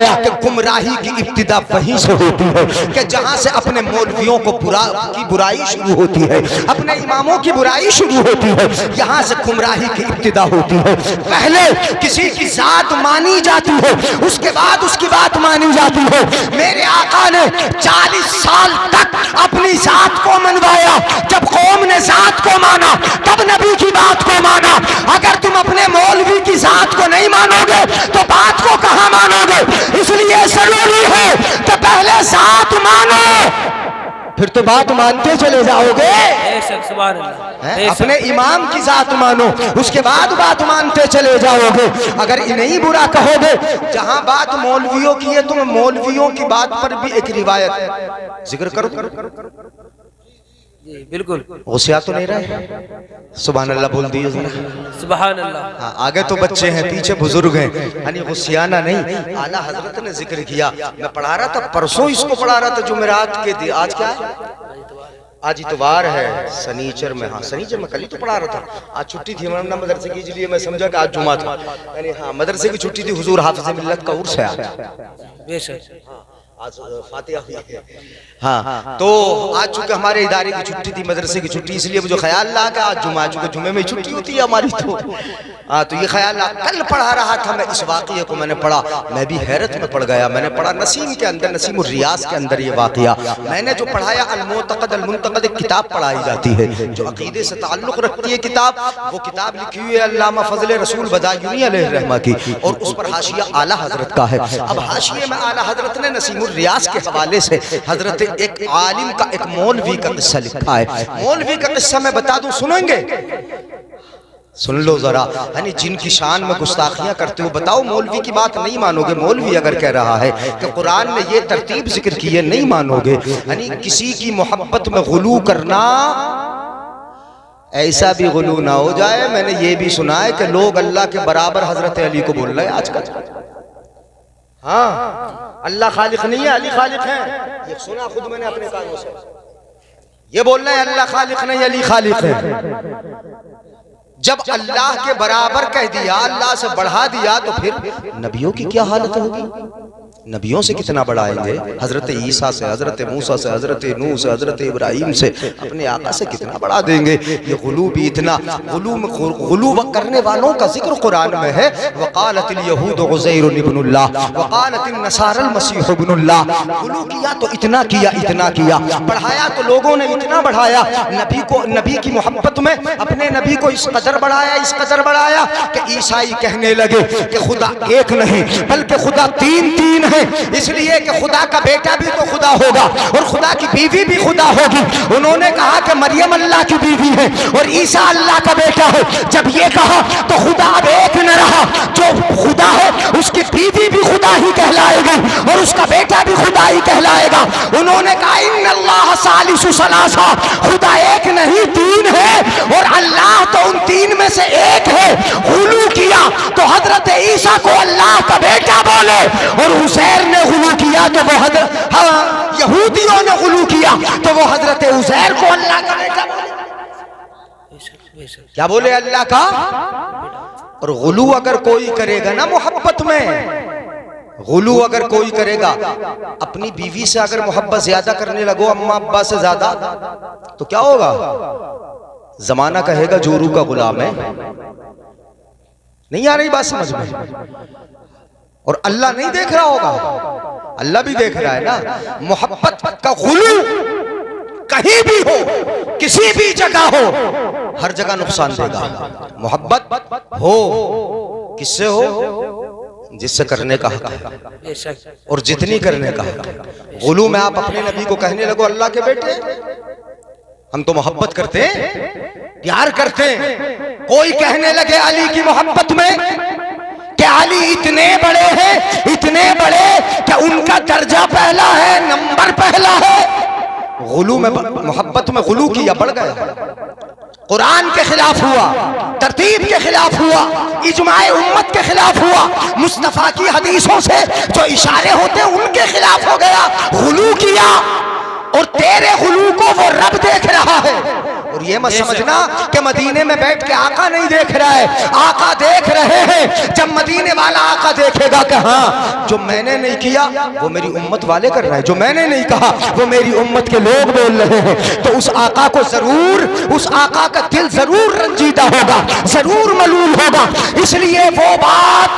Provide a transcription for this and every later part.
कि गुमराही की इब्तिदा वहीं से होती है कि जहां से अपने मौलवियों को बुराई शुरू होती है, अपने इमामों की बुराई शुरू होती है, यहाँ से गुमराही की इब्तिदा होती है। पहले किसी की जात मानी जाती है, उसके बाद उसकी बात मानी जाती है। मेरे आका ने 40 साल तक अपनी जात को मनवाया। जब कौम ने जात को माना तब नबी की बात को माना। अगर तुम अपने मौलवी की जात को नहीं मानोगे तो बात को कहां मानोगे? इसलिए जरूरी है कि पहले जात मानो, फिर तो बात मानते चले जाओगे। अपने इमाम की जात मानो, उसके बाद बात मानते चले जाओगे। अगर इन्हीं बुरा कहोगे, जहां बात मौलवियों की है, तुम मौलवियों की बात पर भी एक रिवायत जिक्र करो। बिल्कुल होशियार तो नहीं रहे? सुभान अल्लाह बोल दिए सुभान अल्लाह। हाँ, आगे तो बच्चे हैं, पीछे बुजुर्ग हैं, यानी होशियाना नहीं। आला हजरत ने जिक्र किया। मैं पढ़ा रहा था परसों, इसको पढ़ा रहा था जुमेरात के दिन। आज क्या है? आज इतवार है, सनीचर में। हाँ, सनीचर में कल ही तो पढ़ा रहा था। आज छुट्टी थी हमारा मदरसे की, इसलिए मैं समझा कि आज जुमा था। यानी हाँ, मदरसे की छुट्टी थी। हुजूर हाफिज़ मिल्लत का उर्स है आज, फातिहा हुई है। हाँ, तो आज चूंकि हमारे इदारे की छुट्टी थी, मदरसे की छुट्टी, इसलिए मुझे ख्याल रहा कि आज जुमा, चूंकि जुमे में छुट्टी होती है हमारी, तो ये ख्याल रहा। कल पढ़ा रहा था मैं, इस वाक़ये को मैंने पढ़ा, मैं भी हैरत में पड़ गया। मैंने पढ़ा नसीम के अंदर, नसीम रियाज के अंदर ये वाक़या मैंने जो पढ़ाया। अल-मुतक़द अल-मुंतक़द एक किताब पढ़ाई जाती है जो अक़ीदे से ताल्लुक़ रखती है। किताब, वो किताब लिखी हुई है अल्लामा फ़ज़ल रसूल बदायूनी अलैहि रहमा की, और उस पर हाशिया आला हजरत का है। अब हाशिये में आला हजरत ने नसीम रियाज के हवाले से हजरत एक आलिम का, एक मौलवी का किस्सा लिखा है। मौलवी का किस्सा मैं बता दूं, सुनेंगे? सुन लो जरा। यानी जिनकी शान में गुस्ताखियां करते हो, बताओ मौलवी की बात नहीं मानोगे? मौलवी अगर कह रहा है कि कुरान ने ये तरतीब जिक्र की है, नहीं मानोगे? यानी किसी की मोहब्बत में गुलू करना, ऐसा भी गुलू ना हो जाए। मैंने ये भी सुना है कि लोग अल्लाह के बराबर हजरत अली को बोल रहे हैं आजकल। हाँ, अल्लाह खालिक नहीं है, अली खालिक है। ये सुना खुद मैंने अपने कानों से। ये बोल रहे हैं अल्लाह खालिक नहीं, अली खालिक है। जब अल्लाह के बराबर कह दिया, अल्लाह से बढ़ा दिया, तो फिर नबियों की क्या हालत होगी? नबियों से कितना बढ़ाएंगे? हजरत ईसा से, हजरत मूसा से, हजरत नूह से, हजरत इब्राहिम से, अपने आका से कितना बढ़ा देंगे? ये गुलू भी इतना, गुलू करने वालों का जिक्र कुरान में है। वक़ालतिल यहूद उज़ैर इब्नुल्लाह, वक़ालतिन नसारा मसीह इब्नुल्लाह। गुलू किया तो इतना किया, इतना किया, बढ़ाया तो लोगों ने इतना बढ़ाया। नबी को, नबी की मोहब्बत में अपने नबी को इस कदर बढ़ाया, इस कदर बढ़ाया कि ईसाई कहने लगे कि खुदा एक नहीं बल्कि खुदा तीन तीन है। इसलिए कि खुदा का बेटा भी तो खुदा होगा और खुदा की बीवी भी खुदा होगी। उन्होंने कहा कि मरियम अल्लाह की बीवी है और ईसा अल्लाह का बेटा है। जब ये कहा तो खुदा अब एक न रहा, जो खुदा है उसकी बीवी भी खुदा ही कहलाएगी और उसका बेटा भी खुदा ही कहलाएगा। उन्होंने कहा इन्नल्लाह सालिसु सलासा, खुदा एक नहीं तीन है और अल्लाह तो उन तीन में से एक है। गुलू किया तो हजरत ईसा को अल्लाह का बेटा बोले, और उज़ैर ने गुलू किया तो वो यहूदियों ने गुलू किया तो वो हजरत उज़ैर को अल्लाह का बेटा बोले। क्या बोले? अल्लाह का। और गुलू अगर कोई करेगा ना मोहब्बत में, गुलू अगर कोई करेगा, अपनी बीवी से अगर मोहब्बत ज्यादा करने लगो, अम्मा अब्बा से ज्यादा, तो क्या होगा? जमाना कहेगा जोरू का गुलाम है। नहीं आ रही बात समझ में? और अल्लाह नहीं देख रहा होगा? अल्लाह भी देख रहा है ना। मोहब्बत का गुलू कहीं भी हो, किसी भी जगह हो, हर जगह नुकसान देगा। मोहब्बत हो किससे हो? जिससे करने का हक है और जितनी करने का हक है। गुलू में आप अपने नबी को कहने लगो अल्लाह के बेटे, हम तो मोहब्बत करते हैं, प्यार करते हैं। कोई कहने लगे अली की मोहब्बत में कि अली इतने बड़े हैं, इतने बड़े कि उनका दर्जा पहला है, नंबर पहला है। गुलू में, मोहब्बत में गुलू किया, बढ़ गया। कुरान के खिलाफ हुआ, तरतीब के खिलाफ हुआ, इजमाए उम्मत के खिलाफ हुआ, मुस्तफा की हदीसों से जो इशारे होते उनके खिलाफ हो गया। गुलू किया और तेरे गुलू को वो रब देख रहा है। और ये मत समझना कि मदीने में बैठ के आका नहीं देख रहा है, आका देख रहे हैं। जब मदीने वाला आका देखेगा कि हाँ जो मैंने नहीं किया वो मेरी उम्मत वाले कर रहे हैं, जो मैंने नहीं कहा वो मेरी उम्मत के लोग बोल रहे हैं, तो उस आका को जरूर, उस आका का दिल जरूर रंजीदा होगा, जरूर मलूल होगा। इसलिए वो बात,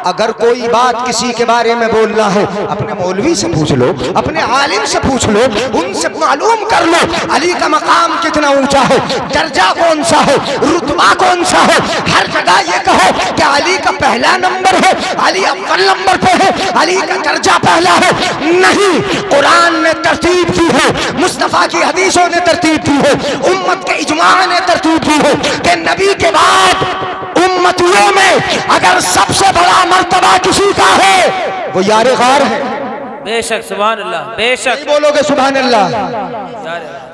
अगर कोई बात किसी के बारे में बोलना है अपने मौलवी से पूछ लो, अपने आलिम से पूछ लो, उनसे मालूम कर लो अली का मकाम कितना ऊंचा है, दर्जा कौन सा है, रुतबा कौन सा है। हर जगह ये कहो कि अली का पहला नंबर है, अली अव्वल नंबर पे है, अली का दर्जा पहला है, नहीं। कुरान ने तरतीब दी है, मुस्तफा की हदीसों ने तरतीब दी है, उम्मत के इजमा ने तरतीब दी है कि नबी के बाद उम्मतियों में अगर सबसे बड़ा मर्तबा किसी का है वो यारे गार है। बेशक, सुभान अल्लाह, बेशक। नहीं बोलोगे सुभान अल्लाह?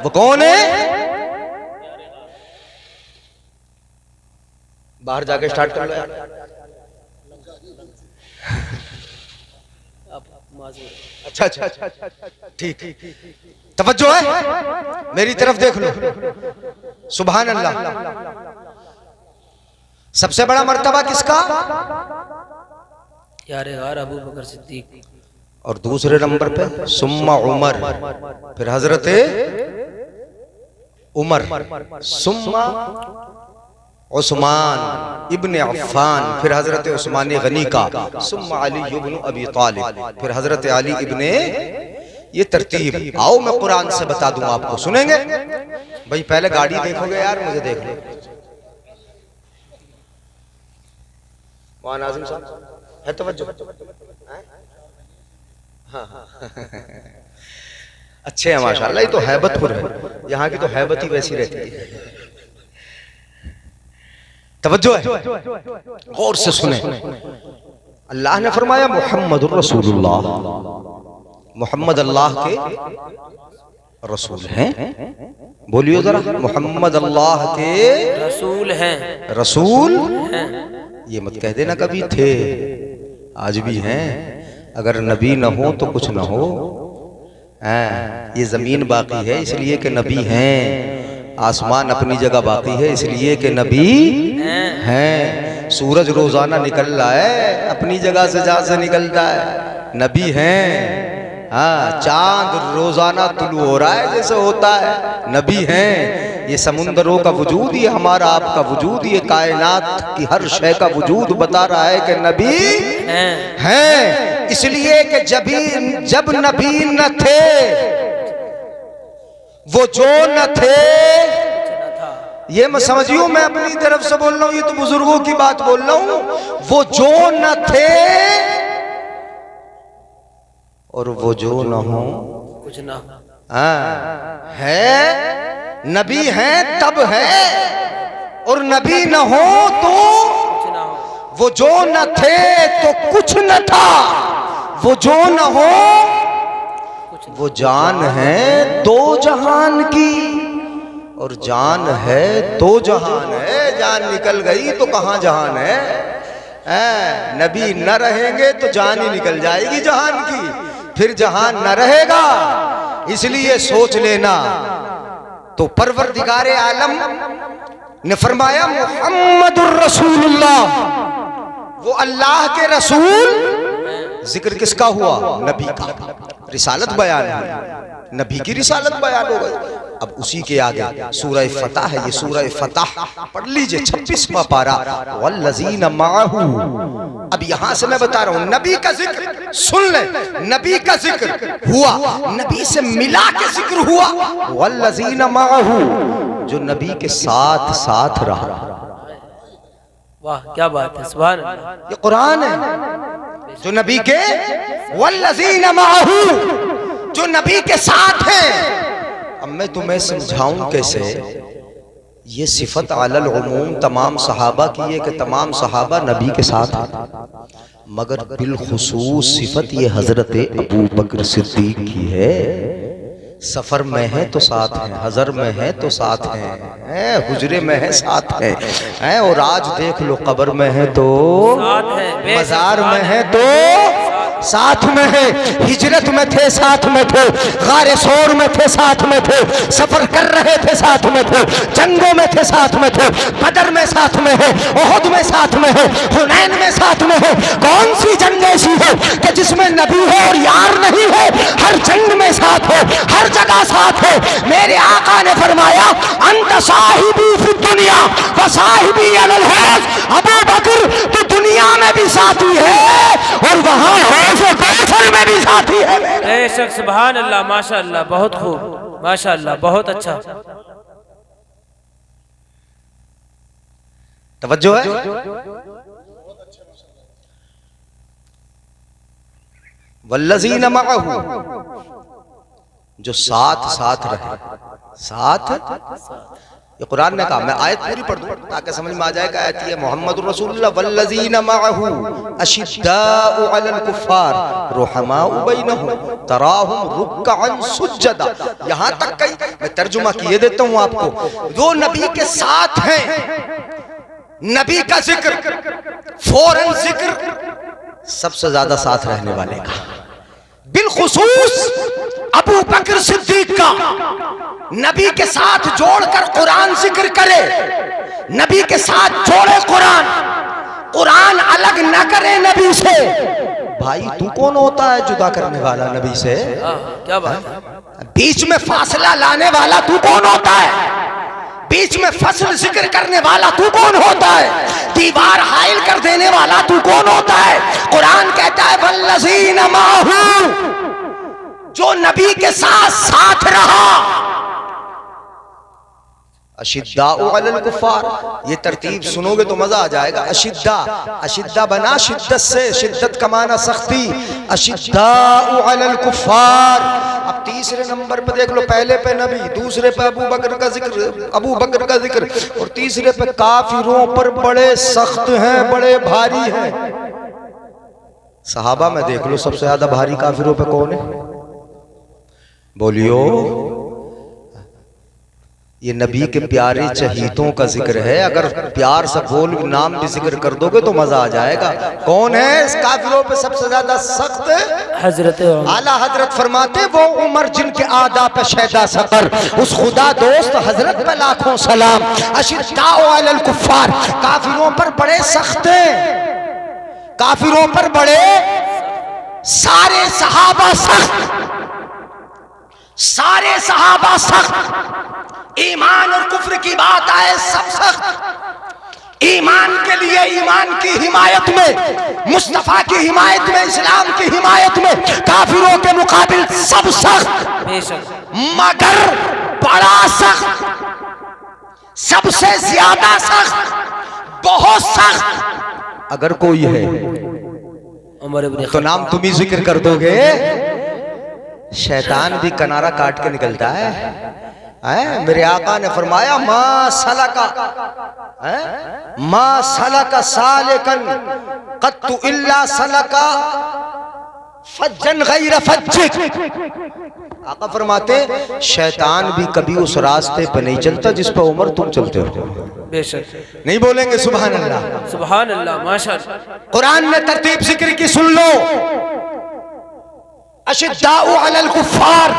वो कौन है? बाहर जाके स्टार्ट कर लो यार। अच्छा अच्छा, ठीक, तवज्जो है, मेरी तरफ देख लो। सुभान अल्लाह। सबसे बड़ा मर्तबा किसका? यारे गार अबू बकर सिद्दीक। और दूसरे नंबर पे सुम्मा उमर, फिर हजरते उमर, सुम्मा उस्मान इब्ने अफ़्फ़ान, फिर हजरत उस्मान गनी का, सुम्मा अली इब्न अबी तालिब, फिर हजरत अली इब्ने, ये तरतीब। आओ मैं कुरान से बता दूं आपको, सुनेंगे भाई? पहले गाड़ी देखोगे यार, मुझे देख लो। वहाँ नाज़िम साहब है, तवज्जो। हाँ अच्छे हैं माशाल्लाह, ये तो हैबतपुर है, यहाँ की तो हैबत ही वैसी रहती है। तवज्जो है, गौर से सुने। अल्लाह ने फरमाया मुहम्मदुर रसूलुल्लाह, मोहम्मद अल्लाह के रसूल हैं। बोलियो जरा, मोहम्मद अल्लाह के रसूल हैं। रसूल हैं, ये मत कह देना कभी थे, आज भी हैं। अगर नबी न हो तो कुछ न हो। ये जमीन बाकी है इसलिए कि नबी हैं, आसमान अपनी जगह बाकी है इसलिए कि नबी हैं। सूरज रोजाना निकल रहा है अपनी जगह से, जहां से निकलता है, नबी हैं। हाँ, चांद रोजाना तुलू हो रहा है जैसे होता है, नबी हैं। ये समुंदरों का वजूद, ये हमारा आपका वजूद, ये कायनात की हर शय का वजूद बता रहा है कि नबी हैं। इसलिए कि जब नबी न थे, वो जो न थे, ये मैं समझियो, मैं अपनी तरफ से बोल रहा हूं, ये तो बुजुर्गों की बात बोल रहा हूं। वो जो न थे और वो जो न हो कुछ ना है। नबी हैं तब है, और नबी न हो तो कुछ ना हो। वो जो न थे तो कुछ न था, वो जो न हो वो जान है दो जहान की, और जान है दो जहान है। जान निकल गई तो कहां जहान है? नबी न रहेंगे तो जान ही निकल जाएगी जहान की, फिर जहान न रहेगा। इसलिए सोच लेना। तो परवरदिगारे आलम ने फरमाया मुहम्मदुर रसूलुल्लाह, वो अल्लाह के रसूल। जिक्र किसका हुआ? नबी का। रिसालत बयान हुई, नबी की रिसालत बयान हो गई। अब उसी के आगे सूरह फतह है, ये सूरह फतह पढ़ लीजिए, 26वां पारा, वल्लज़ीना माअहू। अब यहां से मैं बता रहा हूं, नबी का जिक्र सुन ले, नबी का जिक्र हुआ, नबी से मिला के जिक्र हुआ, वल्लज़ीना माअहू, जो नबी के साथ साथ रहा। वाह, क्या बात है, सुभान अल्लाह। ये कुरान है, जो नबी के, वल्लज़ीना माअहू, जो नबी के साथ हैं। अब मैं तुम्हें समझाऊं कैसे। ये सिफत अलल उमूम तमाम सहाबा की है कि तमाम सहाबा नबी के साथ हैं, मगर बिलखुसूस सिफत ये हजरत अबू बकर सिद्दीक की है। सफर में है तो साथ हैं, हजर में है तो साथ हैं, हुजरे में है साथ हैं, और आज देख लो कब्र में है तो, मजार में है तो, साथ में है, हिजरत में थे साथ में थे, गारे सोर में थे साथ में थे, सफर कर रहे थे साथ में थे, जंगों में थे साथ में थे, बदर में साथ में है, ओहद में साथ में है, हुनैन में साथ में है। कौन सी जंग ऐसी है कि जिसमें नबी है और यार नहीं है? हर जंग में साथ है, हर जगह साथ है। मेरे आका ने फरमाया अंत साहिबी फी दुनिया व साहिबी अलल हौज। अबू बकर तो दुनिया में भी साथी है और वहां हौज कौसर में भी साथी है। बेशक, सुभान अल्लाह, माशाअल्लाह, बहुत खूब, माशाअल्लाह, बहुत अच्छा। तवज्जो है। वल्लज़ीन मअहू, जो साथ साथ रहे, साथ। ये कुरान ने कहा, मैं आयत पूरी पढ़ दूं ताकि समझ में आ जाए। आयत ये मोहम्मदुर रसूलुल्लाह वल्लज़ीन मअहू अशिद्दाउ अलल कुफ्फार रुहमाउ बैनहुम तराहुम रुक्कअन सुज्जदा। यहां तक कई मैं तर्जुमा किए देता हूं आपको। जो नबी के साथ हैं, नबी का जिक्र, फौरन जिक्र सबसे ज्यादा साथ रहने वाले का, बिलखुसूस अबू बकर सिद्दीक का। नबी के साथ जोड़कर कुरान जिक्र करे, नबी के साथ जोड़े कुरान, कुरान अलग न करे नबी से। भाई तू कौन होता है जुदा करने वाला नबी से? क्या बात है? बीच में फासला लाने वाला तू कौन होता है? बीच में फसल जिक्र करने वाला तू कौन होता है? दीवार हाइल कर देने वाला तू कौन होता है? कुरान कहता है वल्लज़ीन माहू, जो नबी के साथ साथ रहा। अशिद्दाउ अलल कुफ्फार, ये तरतीब सुनोगे तो मजा आ जाएगा। अशिद्दा, अशिद्दा बना शिद्दत से, शिद्दत का माना सख्ती। अशिद्दाउ अलल कुफ्फार। अब तीसरे नंबर पे देख लो, पहले पे नबी, दूसरे पे अबू बकर का जिक्र, अबू बकर का जिक्र, और तीसरे पे काफिरों पर बड़े सख्त हैं, बड़े भारी हैं। सहाबा में देख लो सबसे ज्यादा भारी काफिरों पे कौन है? बोलियो। ये नबी के प्यारे चहीतों का जिक्र है। अगर प्यार से बोल नाम भी जिक्र कर दोगे तो मजा आ जाएगा। कौन है इस काफिरों पे सबसे ज्यादा सख्त? हजरत आला हजरत फरमाते वो उमर जिनके आदा पे शैदा सफर, उस खुदा दोस्त हजरत पे लाखों सलाम। अशिद्दाउ अलल कुफ्फार, काफिरों पर बड़े सख्त हैं, काफिरों पर बड़े। सारे सहाबा सख्त, सारे सहाबा सख्त। ईमान और कुफ्र की बात आए सब सख्त। ईमान के लिए, ईमान की हिमायत में, मुस्तफा की हिमायत में, इस्लाम की हिमायत में काफिरों के मुकाबिल सब सख्त। मगर बड़ा सख्त, सबसे ज्यादा सख्त, बहुत सख्त अगर कोई है तो नाम तुम ही जिक्र कर दोगे। शैतान भी किनारा काट के निकलता है। मेरे आका ने फरमाया मा सलका, मा सलका सालिकन कत्तु इल्ला सलका फज्जन गैर फज्जिक। आका फरमाते शैतान भी कभी उस रास्ते पर नहीं चलता जिस पर उमर तुम चलते हो। बेशक नहीं बोलेंगे सुभान अल्लाह? सुभान अल्लाह, माशाअल्लाह। कुरान ने तरतीब जिक्र की, सुन लो। अशिद्दाउ अलल कुफ्फार,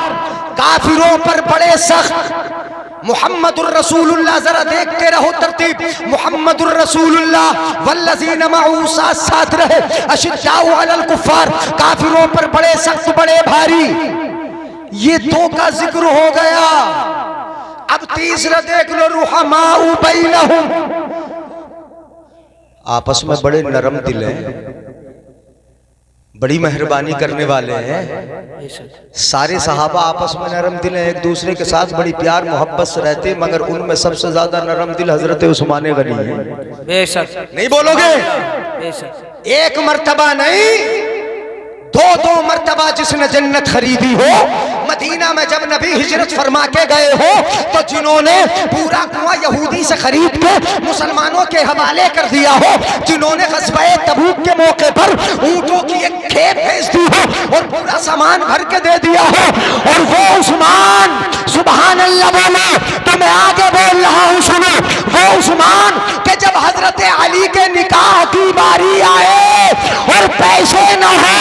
काफिरों पर बड़े सख्त। मुहम्मदुर रसूलुल्लाह, जरा देखते रहो तरतीब। मुहम्मदुर रसूलुल्लाह वल्लज़ीन मअहू, साथ साथ रहे। अशिद्दाउ अलल कुफ्फार, काफिरों पर बड़े सख्त, बड़े भारी। ये दो का जिक्र हो गया। अब तीसरा देख लो, रुहमाउ बैनहुम, आपस में बड़े नरम दिल हैं, बड़ी मेहरबानी करने वाले हैं। सारे सहाबा आपस में नरम दिल हैं, एक दूसरे के साथ बड़ी प्यार मोहब्बत से रहते, मगर उनमें सबसे ज्यादा नरम दिल हजरत उस्मान गनी है। बेशक, नहीं बोलोगे? बेशक। एक मर्तबा नहीं, दो मर्तबा जिसने जन्नत खरीदी हो। मदीना में जब नबी हिजरत फरमा के गए हो तो जिन्होंने पूरा कुआं यहूदी से खरीद के मुसलमानों के हवाले कर दिया हो, जिन्होंने ग़ज़वा तबूक के मौके पर ऊंटों की एक खेप भेज दी हो, और पूरा सामान भर के दे दिया हो, और वो उस्मान, सुभान अल्लाह बोलो तो मैं आगे बोल रहा हूं सुनो, वो उस्मान के जब हजरत अली के निकाह की बारी आए और पैसे न हो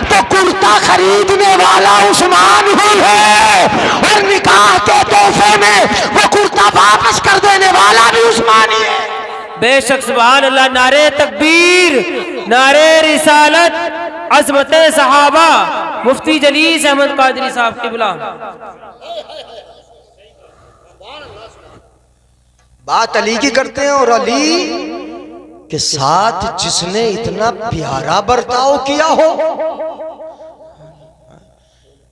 तो कुर्ता खरीदने वाला उस्मान ही है, और निकाह के तोहफे में वो कुर्ता वापस कर देने वाला भी उस्मान ही है। बेशक सुभान अल्लाह। नारे तकबीर, नारे रिसालत, अज़मत सहाबा, मुफ्ती जलीस अहमद कादरी साहब क़िबला। बात अली की करते हैं, और अली के साथ जिसने इतना प्यारा बर्ताव किया हो,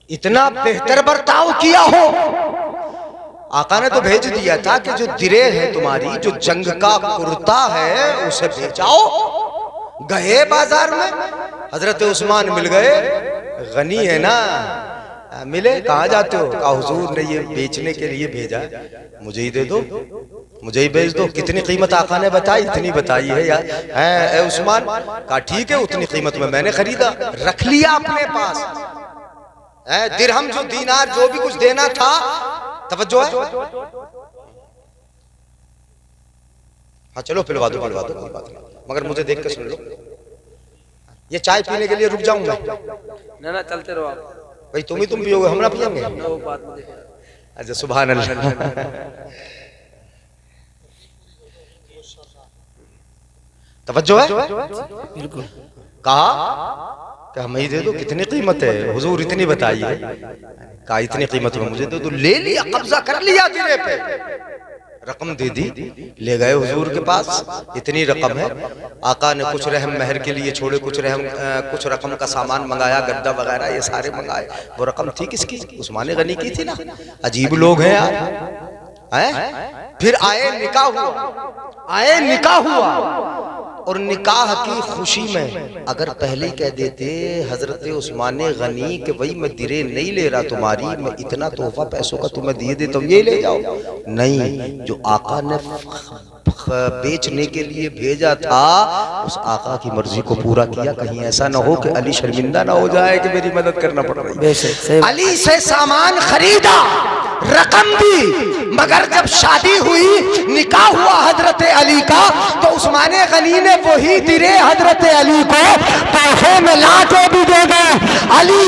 इतना बेहतर बर्ताव किया हो, आका ने तो भेज दिया था कि जो दिरे है तुम्हारी, जो जंग का कुर्ता है उसे बेचाओ। गए बाजार में, हजरत उस्मान मिल गए, गनी है ना, मिले, कहाँ जाते हो? कहा हुजूर ने ये बेचने के लिए भेजा, मुझे ही दे दो, मुझे ही बेच दो। कितनी कीमत आका ने बताई? इतनी बताई है यार, है उस्मान? कहा ठीक है, उतनी कीमत में मैंने खरीदा, रख लिया अपने पास। दिरहम जो दीनार जो भी कुछ देना था, तवज्जो है? हाँ चलो पिलवा दो, पिलवा दो, कोई बात नहीं, मगर मुझे देख के सुन लो। ये चाय पीने के लिए रुक जाऊं मैं? ना चलते रहो आप भाई, तुम पियोगे, हम ना पियेंगे? अच्छा सुभान अल्लाह। तवज्जो है? बिल्कुल। कहा कि हमें ही दे दो, कितनी कीमत है हुजूर? इतनी बताई है। कहा इतनी कीमत में मुझे दे दो। ले लिया, कब्जा कर लिया दिरे पे, रकम दे दी, ले गए हुजूर के पास, इतनी रकम है। आका ने कुछ रहम महर के लिए छोड़े, कुछ रकम का सामान मंगाया, गद्दा वगैरह ये सारे मंगाए। वो रकम थी किसकी? उस्मान गनी की थी ना। अजीब लोग हैं यार, हैं? फिर आए निकाह हुआ, और निकाह की खुशी में अगर पहले ही कह देते हजरत उस्मान गनी के भाई मैं दिरे नहीं ले रहा तुम्हारी, मैं इतना तोहफा पैसों का तुम्हें दिए देता हूँ, ये ले जाओ, नहीं, जो आका ने बेचने के लिए भेजा था उस आका की मर्जी को पूरा किया। कहीं ऐसा ना हो कि अली शर्मिंदा ना हो जाए कि मेरी मदद करना पड़ रही है। अली से सामान खरीदा, रकम दी, मगर जब शादी हुई, निकाह हुआ हजरत अली का, तो उस्मान गनी ने वही दिरे हजरत अली को तोहफे में ला के भी दे गए। अली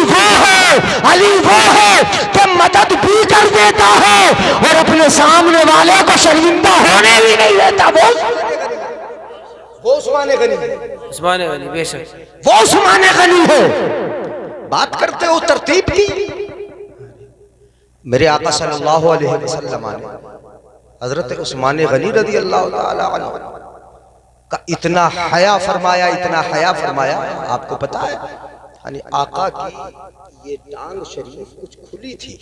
वो है कि मदद भी कर देता है और अपने सामने वाले को शर्मिंदा होने भी नहीं देता। वो उस्मान गनी, बेशक वो उस्मान गनी है। बात करते हो तरतीब की, मेरे आका सल्लल्लाहु अलैहि वसल्लम ने हजरत उस्मान गनी रज़ी अल्लाह ताला अन्हु का इतना हया फरमाया, इतना हया फरमाया। आपको पता है, यानी आका की ये टांग शरीफ कुछ खुली थी।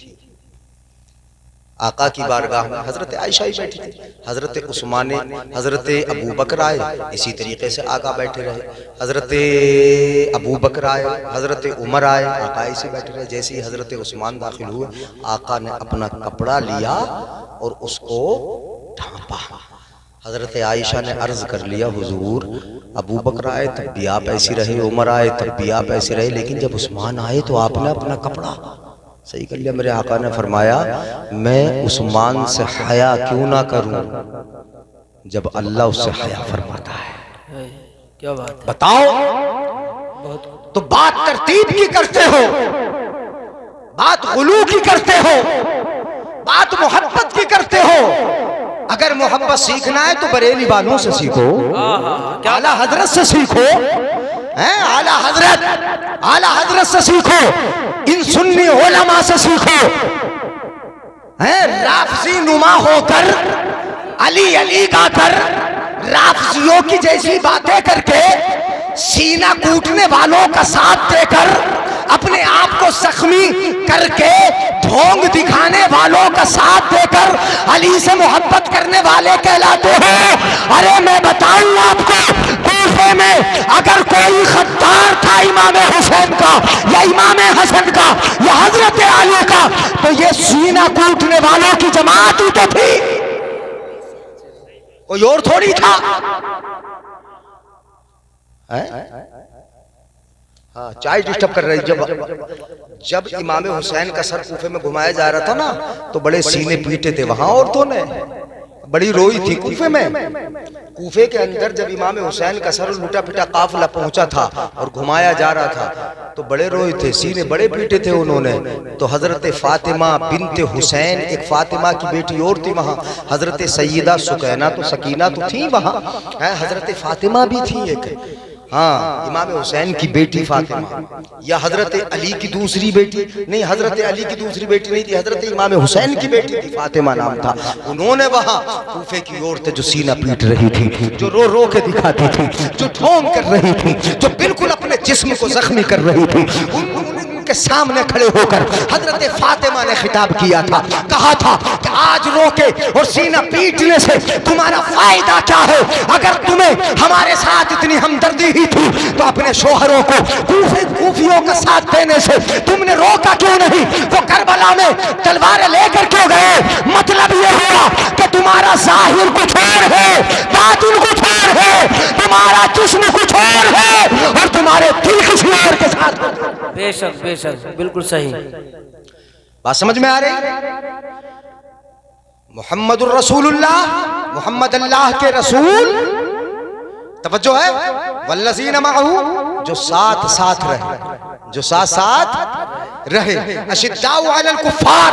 आका की बारगाह में हजरत आयशा ही बैठी थी, हजरत अबू बकर आए, इसी तरीके से आका बैठे रहे, हजरत अबू बकर आए, हजरत उमर आए, आका इसी बैठे रहे। जैसे ही हजरत उस्मान दाखिल हुए, आका ने अपना कपड़ा लिया और उसको ढांपा। हजरत आयशा ने अर्ज कर लिया, हुजूर अबू बकर आए तब भी आप ऐसी रहे, उमर आए तब भी आप ऐसे रहे, लेकिन जब उस्मान आए तो आपने अपना कपड़ा सही कर लिया। मेरे आका ने फरमाया, मैं उस्मान से हया क्यों ना करूं जब अल्लाह उससे हया फरमाता है। क्या बात है, बताओ। तो बात तरतीब की करते हो, बात गुलू की करते हो, बात मोहब्बत की करते हो। अगर मोहब्बत सीखना है तो बरेली वालों से सीखो, आला हजरत से सीखो, आला हजरत से सीखो, इन सुन्नी उलमा से सीखो। राफजी नुमा होकर, अली अली गाकर, राफजियों की जैसी बातें करके, सीना कूटने वालों का साथ देकर, अपने आप को जख्मी करके, ढोंग दिखाने वालों का साथ देकर अली से मोहब्बत करने वाले कहलाते हो। अरे मैं बताऊं आपको, कूफे में अगर कोई खद्दार था इमाम हुसैन का या इमाम हसन का या हजरत अली का, तो ये सीना कूटने वालों की जमात ही तो थी, कोई और थोड़ी था। हाँ, चाय डिस्टर्ब कर रही। जब इमाम हुसैन का सर कूफे में घुमाया जा रहा था ना, तो बड़े सीने पीटे थे वहां औरतों ने, बड़ी रोई थी कूफे में। कूफे के अंदर जब इमाम हुसैन का सर लूटा पिटा काफिला पहुंचा था और घुमाया जा रहा था, तो बड़े रोए थे, सीने बड़े पीटे थे उन्होंने। तो हजरत फातिमा बिनते हुसैन, एक फातिमा की बेटी और थी वहां, हजरत सैयदा सुकैना तो सकीना तो थी वहां, हजरत फातिमा भी थी एक, हाँ, इमाम हुसैन की बेटी फातिमा, या हजरत अली की दूसरी बेटी, नहीं हजरत अली की दूसरी बेटी नहीं थी, हजरत इमाम हुसैन की बेटी थी, फातिमा नाम था। उन्होंने वहां कूफे की औरतें जो सीना पीट रही थी, जो रो रो के दिखाती थी, जो ढोंग कर रही थी, जो बिल्कुल अपने जिस्म को जख्मी कर रही थी, उनके सामने खड़े होकर हजरत फातिमा ने खिताब किया था, कहा था कि आज रोके और सीना पीटने से तुम्हारा फायदा क्या है? अगर तुम्हें हमारे साथ इतनी हमदर्दी ही थी तो अपने शोहरों को कूफियों का साथ देने से तुमने रोका क्यों नहीं? वो करबला में तलवारें लेकर क्यों गए? मतलब ये हुआ कि तुम्हारा जाहिर कुछ और है, बातिन कुछ और है, तुम्हारा जिस्म कुछ और है और तुम्हारे दिल किसी और के साथ। बेशक बेशक, बिल्कुल सही बात समझ में आ रही? मुहम्मदुर रसूलुल्लाह, मोहम्मद अल्लाह के रसूल, तवज्जो है, वल्लज़ीना मअहू, जो साथ साथ रहे, जो साथ साथ रहे, अशिद्दाउ अलल कुफ्फार,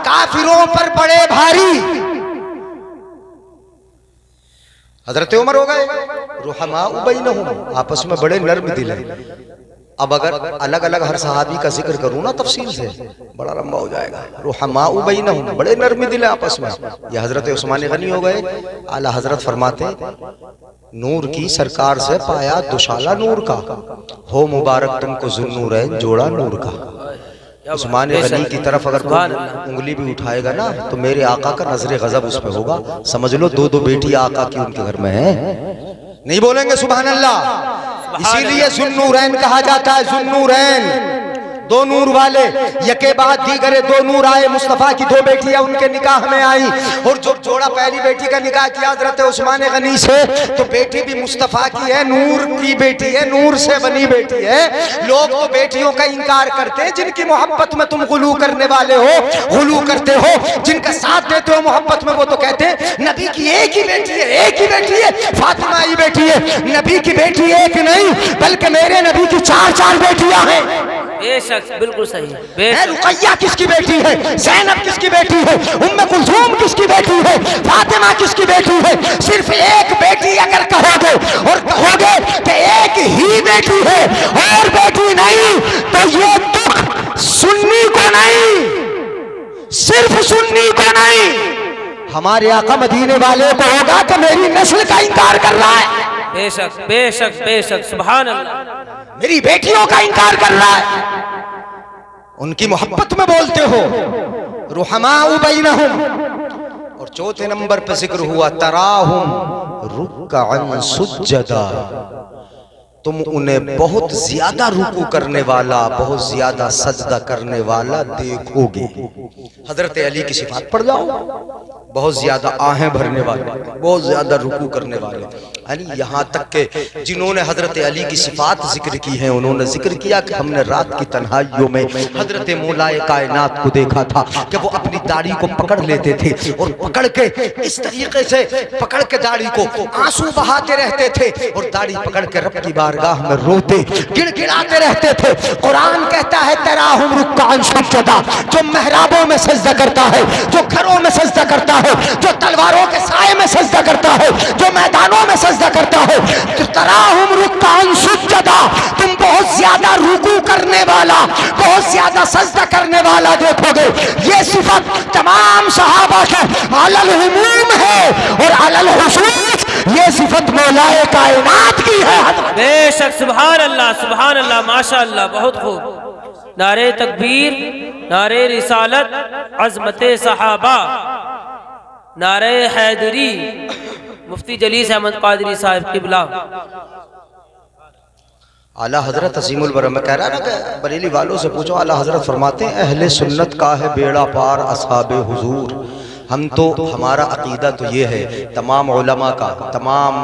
काफिरों पर बड़े भारी। हजरत उमर हो गए रुहमाउ बैनहुम, आपस में बड़े नर्म दिल है। अब अगर अलग अलग हर सहाबी का जिक्र करूं ना तफसील से, बड़ा लंबा हो जाएगा। रुहमाउ बैनहुम, बड़े नर्म दिल है आपस में। ये हजरत उस्मान गनी हो गए, आला हजरत फरमाते, नूर की सरकार से पाया दुशाला नूर का, हो मुबारक तुमको जुन्नूरैन जोड़ा नूर का। उस्मान गनी की तरफ अगर उंगली भी उठाएगा ना तो मेरे आका का नजर गजब उस पर होगा। समझ लो दो दो बेटी आका की उनके घर में है, नहीं बोलेंगे सुभान अल्लाह। इसीलिए जुन्नूरैन कहा जाता है, जुन्नूरैन, दो नूर वाले, यके बाद दीगरे दो नूर आए। मुस्तफा की दो बेटियां उनके निकाह में आई, और जो जोड़ा पहली बेटी का निकाह किया हजरत उस्मान गनी से, तो बेटी भी मुस्तफा की है, नूर की बेटी है, नूर से बनी बेटी है। लोग तो बेटियों का इंकार करते हैं, जिनकी मोहब्बत में तुम गुलू करने वाले हो, गुलू करते हो, जिनका साथ देते हो मोहब्बत में, वो तो कहते हैं नबी की एक ही बेटी है, एक ही बेटी है, फातिमा ही बेटी है। नबी की बेटी एक नहीं, बल्कि मेरे नबी की चार चार बेटियां हैं। बेशक, बिल्कुल सही। रुकैया किसकी बेटी है? ज़ैनब किसकी बेटी है? उम्मे कुलसूम किसकी बेटी है? फातिमा किसकी बेटी है? सिर्फ एक बेटी अगर कहोगे और कहोगे कि एक ही बेटी है और बेटी नहीं, तो ये दुख सुन्नी को नहीं, सिर्फ सुन्नी को नहीं, हमारे आका मदीने वाले को होगा कि मेरी नस्ल का इंकार कर रहा है। बेशक बेशक बेशक, सुभान अल्लाह, मेरी बेटियों का इंकार कर रहा है। उनकी मोहब्बत में बोलते हो, रुहमाउ बैनहुम। और चौथे नंबर पे जिक्र हुआ तराहुम रुक्अन सुज्जदा, तुम उन्हें बहुत ज्यादा रुकू करने वाला, बहुत ज्यादा सजदा करने वाला देखोगे। हजरत अली की सिफात पढ़ जाओ, बहुत ज्यादा आहें भरने वाले, बहुत ज्यादा रुकू करने वाले, यानी यहाँ तक के जिन्होंने हजरत अली की सिफात जिक्र की है, उन्होंने जिक्र किया कि हमने रात की तन्हाइयों में हजरत मौलाए कायनात को देखा था कि वो अपनी दाढ़ी को पकड़ लेते थे और पकड़ के इस तरीके से पकड़ के दाढ़ी को आंसू बहाते रहते थे और दाढ़ी पकड़ के रब की बारगाह में रोते गिड़गिड़ाते रहते थे। कुरान कहता है तराहुम रुक्अन सुज्जदा, जो मेहराबों में सजदा करता है, जो घरों में सजदा करता है, जो तलवारों के साए में सजदा करता है, जो मैदानों में सजदा करता है, तो तराहुम रुक्अन सुज्जदा, तुम बहुत ज्यादा रुकू करने वाला, बहुत ज्यादा सजदा करने वाला देखोगे। ये सिफत तमाम सहाबा के अलल हुमूम है और अलल हुसूस ये सिफत मौलाए कायनात की है। बेशक, सुभान अल्लाह, सुभान अल्लाह, माशा अल्लाह, बहुत खूब। नारे तकबीर, नारे रिसालत, अज़मते सहाबा, नारे हैदरी, मुफ्ती जलीस अहमद कादरी साहब क़िबला। आला हजरत अज़ीमुल बरम में कह रहा है ना कि बरेली वालों से पूछो, आला हजरत फरमाते हैं अहले सुन्नत का है बेड़ा पार असहाबे हुजूर। हम तो, हमारा अकीदा तो ये है, तमाम उलमा का, तमाम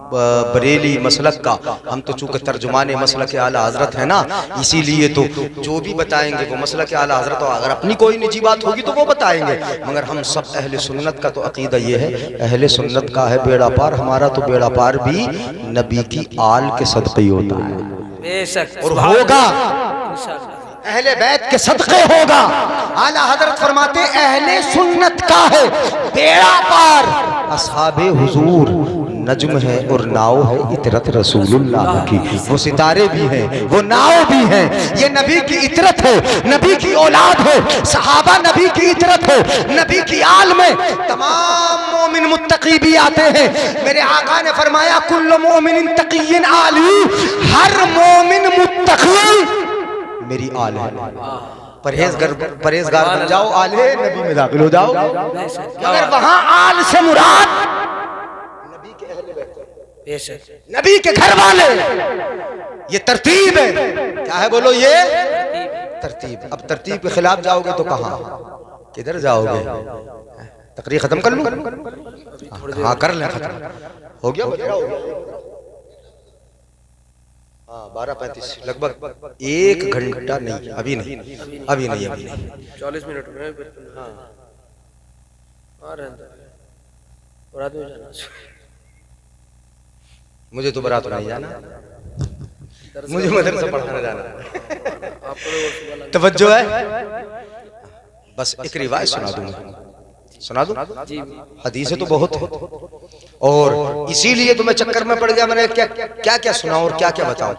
बरेली मसलक का, हम तो चूंकि तर्जुमाने मसलक आला हजरत है ना, इसीलिए तो जो भी बताएंगे वो मसलक आला हजरत हो। अगर अपनी कोई निजी बात होगी तो वो बताएंगे, मगर हम सब अहले सुन्नत का तो अकीदा ये है, अहले सुन्नत का है बेड़ा पार। हमारा तो बेड़ा पार भी नबी की आल के सदक़े ही होता है, बेशक और होगा इंशाअल्लाह। अहले बैत के सदक़े होगा। आला हजरत फरमाते अहले सुन्नत का है बेड़ा पार, असहाबे हुजूर नज्म है और नाव है इतरत रसूलुल्लाह की। वो सितारे भी हैं, वो नाव भी हैं, ये नबी की इतरत है, नबी की औलाद है, सहाबा नबी की इतरत है, नबी की आल में तमाम मोमिन मुत्तकी भी आते हैं। मेरे आका ने फरमाया कुल्लु मोमिन तक़िय्यिन आली, हर मोमिन मुत्तकी मेरी आल है। परहेजगार बन जाओ, आले नबी में दाखिल हो जाओ। मगर वहां आल से मुराद नबी के अहले बैत, बेशक नबी के घर वाले, ये तरतीब है। क्या है बोलो? ये तरतीब। अब तरतीब के खिलाफ जाओगे तो कहां किधर जाओगे? तकरीर खत्म कर लूं? हाँ कर लें, खत्म हो गया, हो गया। हाँ 12:35 लगभग 1 घंटा नहीं, अभी नहीं, अभी नहीं, अभी नहीं, 40 मिनट में हाँ बारात में जाना। मुझे तो बारात नहीं जाना, मुझे मदरसा पढ़ाने जाना। तवज्जो है? बस एक रिवायत सुना दूंगा, सुना दूं? हदीसें तो बहुत है, और इसीलिए तो मैं चक्कर में पड़ गया। मैंने क्या क्या क्या सुना और क्या क्या बताऊं।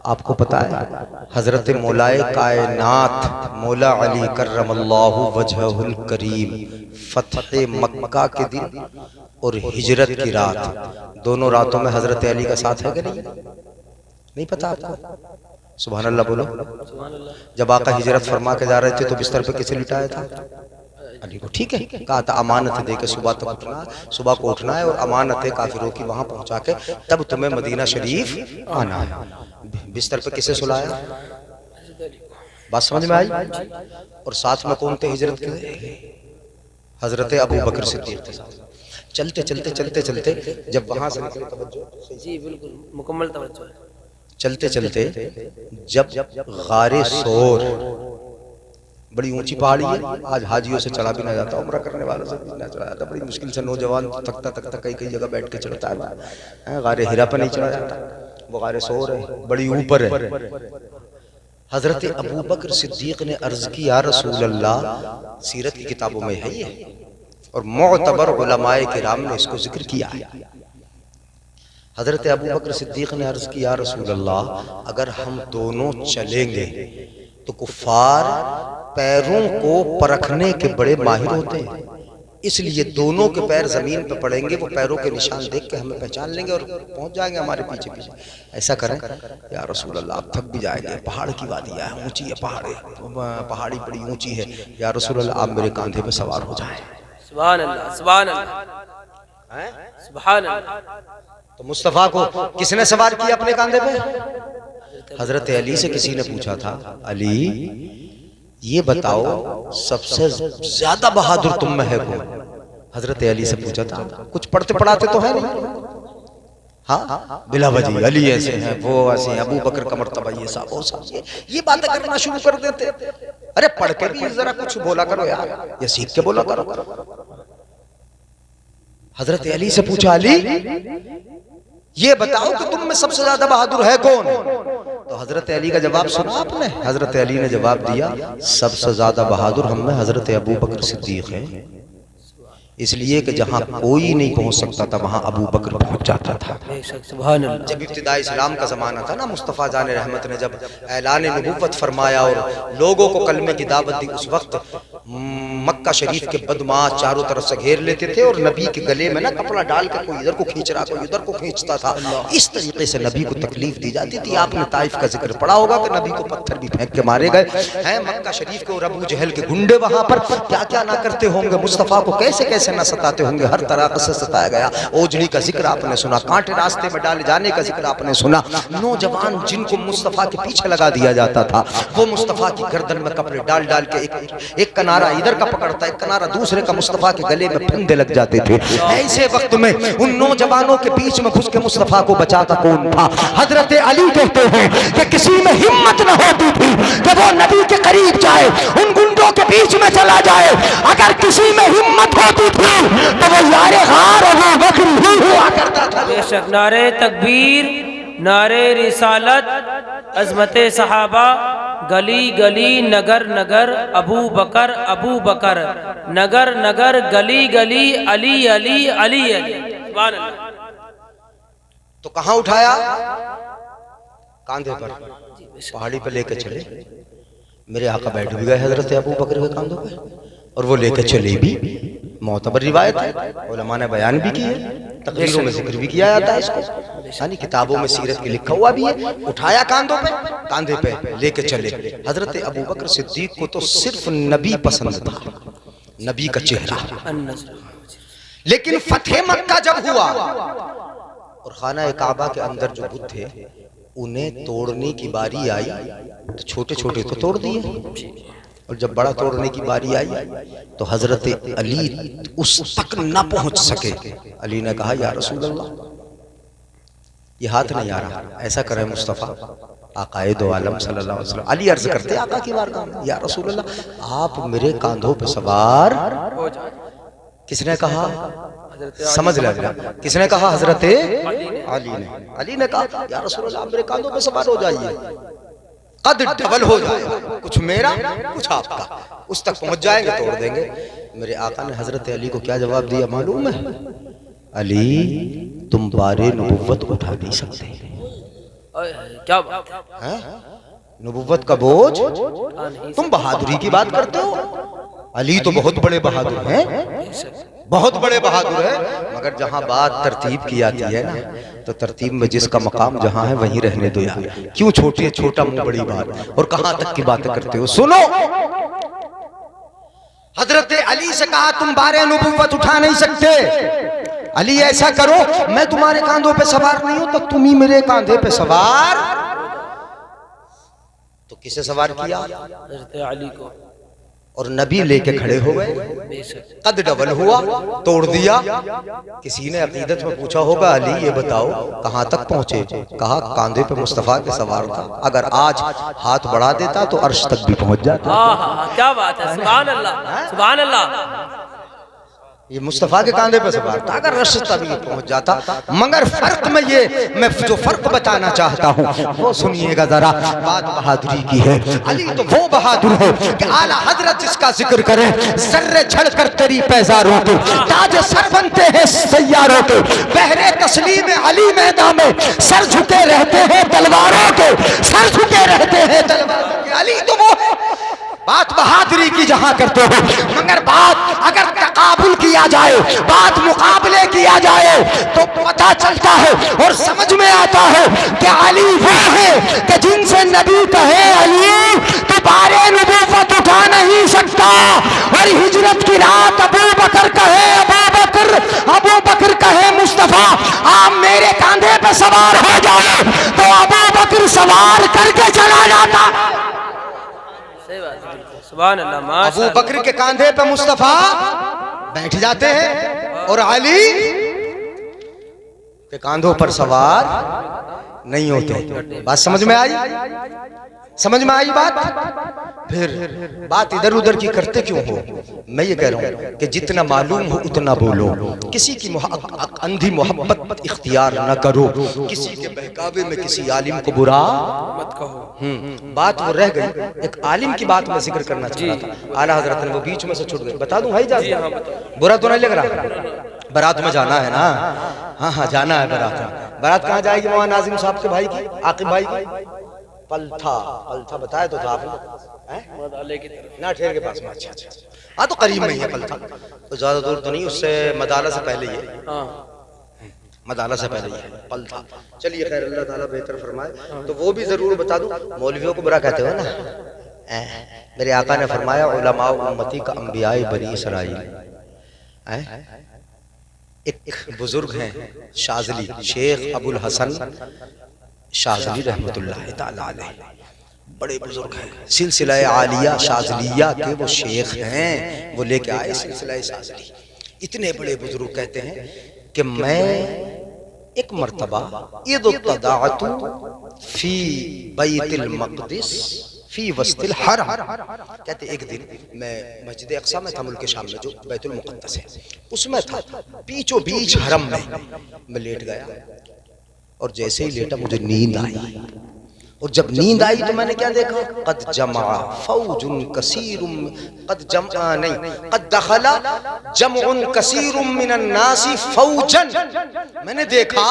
आपको पता है हजरत मौलाए कायनात मौला अली करमल्लाहु वजहुल करीम फतह मक्का के दिन और हिजरत की रात, दोनों रातों में हजरत अली का साथ है कि नहीं? नहीं पता आपको? सुभान अल्लाह बोलो। जब आका हिजरत फरमा के जा रहे थे तो बिस्तर पे किसे लिटाया था? अली को। ठीक है, कहा था अमानत दे के सुबह तक उठना, सुबह को उठना है और अमानत काफिरों की वहां पहुंचा के तब तुम्हें मदीना शरीफ आना है। बिस्तर पे किसे सुलाया? बात समझ में आई? और साथ में कौन थे हिजरत के? हजरत अबू बकर सिद्दीक थे। चलते चलते चलते चलते जब वहां से निकले, तवज्जो जी बिल्कुल मुकम्मल तवज्जो है। चलते चलते जब गारे सोर, बड़ी ऊंची पहाड़ी है, आज हाजियों से चढ़ा भी ना जाता, उम्रा करने वालों से भी ना चढ़ा जाता, बड़ी मुश्किल से नौजवान थकता थकता कई कई जगह बैठ के चढ़ता है। गारे हिरा पर नहीं चढ़ा जाता, वो गारे सोर है, बड़ी ऊपर है। हजरत अबू बकर सिद्दीक ने अर्ज की या रसूल अल्लाह, सीरत की किताबों में है ये, और मुअतबर उलमाए किराम ने इसको जिक्र किया है। हजरत अबू बकर सिद्दीक ने अर्ज की या रसूल अल्लाह, अगर हम दोनों चलेंगे तो कुफ्फार पैरों को परखने के बड़े माहिर होते हैं, इसलिए दोनों के पैर जमीन पर पड़ेंगे, वो पैरों के निशान देख के हमें पहचान लेंगे और पहुंच जाएंगे हमारे पीछे पीछे। ऐसा करें या रसूल अल्लाह, आप थक भी जाएंगे, पहाड़ की वादी है, ऊंची है पहाड़ी बड़ी ऊंची है, या रसूल अल्लाह आप मेरे कंधे पे सवार हो जाएं। सुभान अल्लाह, सुभान अल्लाह, सुभान अल्लाह। तो मुस्तफा को किसने सवार किया अपने कंधे पे? हजरत अली से किसी ने पूछा था, अली ये बताओ सबसे ज्यादा बहादुर तुम में है कौन? हजरत अली से पूछा था। कुछ पढ़ते पढ़ाते तो है नहीं, हाँ बिला वजह अली ऐसे हैं, वो ऐसे हैं, अबू बकर का मर्तबा ये साहब वो साहब, ये बातें करना शुरू कर देते। अरे पढ़ के भी जरा कुछ बोला करो यार, या सीख के बोला करो। हजरत अली से पूछा, अली ये बताओ कि तुम में सबसे ज्यादा बहादुर है कौन? तो हजरत अली का जवाब सुना आपने? हजरत अली ने जवाब दिया, सबसे ज्यादा बहादुर हम में हजरत अबू बकर सिद्दीक है, इसलिए कि जहां कोई नहीं पहुंच सकता था वहां अबू बकर पहुंच जाता था। जब इब्तिदा इस्लाम का जमाना था ना, मुस्तफ़ा जान रहमत ने जब ऐलान नबुव्वत फरमाया और लोगों को कलमे की दावत दी, उस वक्त मक्का शरीफ के बदमाश चारों तरफ से घेर लेते थे और नबी के गले में ना कपड़ा डाल के कोई इधर को खींच रहा, कोई उधर को खींचता था। इस तरीके से नबी को तकलीफ दी जाती थी। आपने ताइफ का जिक्र पढ़ा होगा कि नबी को पत्थर भी फेंक के मारे गए हैं मक्का शरीफ के, और अबू जहल के गुंडे वहां पर क्या क्या ना करते होंगे, मुस्तफ़ा को कैसे कैसे न सताते होंगे, हर तरह से सताया गया। ओजड़ी का जिक्र आपने सुना, कांटे रास्ते में डाले जाने का जिक्र आपने सुना। नौजवान जिनको मुस्तफ़ा के पीछे लगा दिया जाता था, वो मुस्तफ़ा की गर्दन में कपड़े डाल डाल के एक कनारा इधर का पकड़ता, एक किनारा दूसरे का मुस्तफा के गले में फंदे लग जाते थे। ऐसे वक्त में उन नौजवानों के बीच में घुस के मुस्तफा को बचाता कौन था? हजरत अली कहते हैं कि किसी में हिम्मत न होती थी कि वो नबी के करीब जाए, उन गुंडों के बीच में चला जाए। अगर किसी में हिम्मत होती थी तो वो यारे गार अबू बकर ही हुआ करता था। बेशक नारे तकबीर, नारे रिसालत, अजमते सहाबा, गली गली नगर नगर अबू बकर, नगर नगर गली गली अली अली अली अली। सुभान अल्लाह। तो कहां उठाया? कांधे पर, पहाड़ी पे लेके चले। मेरे आका बैठ भी गए हजरत अबू बकर के कांधों पे, और वो लेके चले भी। मोतबर रिवायत है, उलमा ने बयान भी की है, तकरीरों में जिक्र भी किया जाता है इसको, यानी किताबों में सीरत के लिखा हुआ भी है। उठाया कांधों पे, कांधे पे लेके चले। हजरत अबू बकर सिद्दीक को तो सिर्फ नबी पसंद था, नबी का चेहरा। लेकिन फतेह मक्का जब हुआ और खाना काबा के अंदर जो बुत थे उन्हें तोड़ने की बारी आई, तो छोटे छोटे तो तोड़ दिए, और जब बड़ा तोड़ने की बारी आई तो हजरत अली उस तक न पहुंच सके। अली ने कहा, या रसूल अल्लाह, ये हाथ नहीं आ रहा, ऐसा करे मुस्तफ़ा आकाए दो आलम सल्लल्लाहु अलैहि वसल्लम। अली अर्ज करते आका की बारगाह में, या रसूल अल्लाह, आप मेरे कांधों पे सवार हो जाए। किसने कहा? समझ लेना, किसने कहा? हजरत अली ने। अली ने कहा, या रसूल अल्लाह, मेरे कांधों पे सवार हो जाइए, कद डबल हो जाएगा, कुछ मेरा कुछ आपका, उस तक पहुंच जाएंगे, तोड़ देंगे। मेरे आका ने हजरत अली को क्या जवाब दिया मालूम है? अली, तुम बारे नबुव्वत उठा नहीं सकते। क्या बात है? नबुव्वत का बोझ, तुम बहादुरी की बात करते हो। अली तो बहुत बड़े बहादुर हैं, बहुत बड़े बहादुर हैं, मगर जहां बात तरतीब की जाती है ना, तो तरतीब में जिसका मकाम जहां है वहीं रहने दो यार। क्यों छोटा मुंह बड़ी बात, और कहां तक की बातें करते हो? सुनो, हजरत अली से कहा, तुम बारे नबुव्वत उठा नहीं सकते। अली, ऐसा करो, मैं तुम्हारे कांधों पे सवार नहीं हूं, तो तुम ही मेरे कांधे पे सवार। तो किसे सवार किया? हजरत अली को, और नबी लेके खड़े हो गए। कद डबल हुआ, तोड़ दिया। किसी ने अकीदत में पूछा होगा, अली ये बताओ कहां तक पहुंचे? कहा, कांधे पे मुस्तफा के सवार था, अगर आज हाथ बढ़ा देता तो अर्श तक भी पहुंच जाता। क्या बात है, सुभान अल्लाह, सुभान अल्लाह। ये मुस्तफा के कांधे पे सवार था, अगर अर्श तक भी पहुंच जाता। मगर फर्क में ये, मैं जो फर्क बताना चाहता हूँ वो सुनिएगा जरा, बात बहादुरी की है। अली तो वो बहादुर है कि आला हजरत जिसका जिक्र करे, जर्रे झड़कर तेरी पैजारों के ताज सर बनते हैं सैयारों के। बहरे तस्लीम अली मैदान में सर झुके रहते हैं तलवारों के, सर झुके रहते हैं तलवारों के। अली तो वो है। बात बहादुरी की जहां करते हो, मगर बात अगर तकाबुल किया जाए, बात मुकाबले किया जाए, तो पता चलता है और समझ में आता है कि अली वो है कि जिनसे नबी कहे अली तो बारे नबूवत उठा नहीं सकता। और हिजरत की रात अबू बकर कहे अबू बकर कहे मुस्तफा, आप मेरे कांधे पे सवार हो जाओ, तो अबू बकर सवार करके चला जाता। सुभान अल्लाह। अबू बकर के कांधे पे मुस्तफा बैठ जाते हैं और अली के कांधों पर सवार नहीं होते। बात समझ में आई? समझ में आई बात? फिर बात इधर उधर की करते क्यों हो? मैं ये कह रहा हूं कि जितना मालूम हो उतना बोलो, किसी की अंधी मोहब्बत इख्तियार न करो, किसी के बहकावे में किसी आलिम को बुरा मत कहो। बात वो रह गई, एक आलिम की बात मैं जिक्र करना चाहता था, आला हजरत ने वो बीच में से छूट गई। बता दूं भाई, बुरा तो नहीं लग रहा? बारात में जाना है ना? हाँ हाँ जाना है बारात में। बारात कहाँ जाएगी? मौलाना नाजिम साहब के भाई की, आकिब भाई की। पलथा, पलथा बताया तो था आपने, ना ठेर के पास में। अच्छा अच्छा, हाँ तो करीब में ही है पलथा, तो ज्यादा दूर तो नहीं, उससे मदाला से पहले ही है, मदाला से पहले ही है पलथा। चलिए खैर, अल्लाह ताला बेहतर फरमाए। तो वो भी जरूर बता दूं, मौलवियों को बुरा कहते हो ना, मेरे आका ने फरमाया उलमा उम्मती का अंबियाए बनी इसराइल। एक बुजुर्ग हैं शाज़ली, शेख अबुल हसन शाज़ली रहमतुल्लाह ताला अलैह, बड़े बुजुर्ग हैं, सिलसिला आलिया शाज़लिया के वो शेख हैं, वो लेके आए सिलसिला शाज़ली। इतने बड़े बुजुर्ग कहते हैं कि मैं एक मर्तबा इद्तदाअतु फी बैतुल मक़दिस फी वस्तिल हरम, कहते एक दिन मैं मस्जिद अक़सा में था, मुल्क शाम में जो बैतुल मुक़द्दस है उसमें था, बीचों बीच हरम में मैं लेट गया और जैसे ही लेटा मुझे नींद आई। और जब नींद आई तो मैंने क्या देखा, कद जमा फौजुन कसीरुम कद जमा नहीं कद दखला जमउन कसीरुम मिनन नासी फौजन, मैंने देखा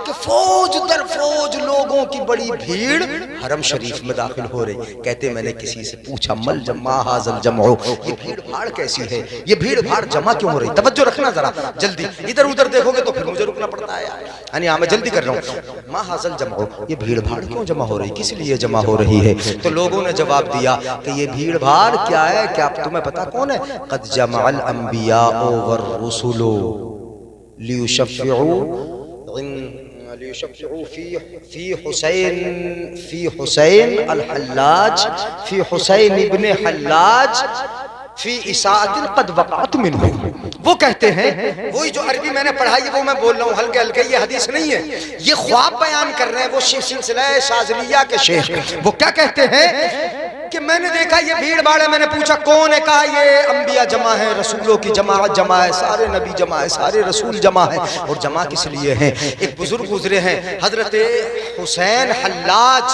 कि फौज दर फौज लोगों की बड़ी भीड़ हरम शरीफ में दाखिल हो रही। कहते मैंने किसी से पूछा मल जमा हाजल जमओ, ये भीड़ भाड़ कैसी है, ये भीड़ भाड़ जमा क्यों हो रही? तवज्जो रखना जरा, जल्दी इधर उधर देखोगे तो फिर मुझे रुकना पड़ता है, यानी मैं जल्दी कर रहा हूँ। मा हाजल जमओ, ये भीड़ भाड़ क्यों जमा हो रही, किस लिए जमा हो रही है? तो लोगों ने जवाब दिया कि ये भीड़ भाड़ क्या है, क्या तुम्हें पता कौन है? कद जमाअल अंबिया वर रुसुलु लियुशफ़िउ फी हुसैन अल हल्लाज फी हुसैन इब्ने हल्लाज फी इसाअतिल कद वक़अत मिन्हु। वो कहते हैं, वही जो अरबी मैंने पढ़ाई है वो मैं बोल रहा हूँ हल्के हल्के, ये हदीस नहीं है, ये ख्वाब बयान कर रहे हैं वो सिलसिला शाज़लिया के शेख। वो क्या कहते हैं कि मैंने देखा ये भीड़ भाड़ है, मैंने पूछा कौन है, कहा ये अंबिया जमा है, रसूलों की जमात जमा है, सारे नबी जमा है, सारे रसूल जमा है। और जमा किस लिए हैं? एक बुजुर्ग गुजरे हैं हजरत हुसैन हल्लाज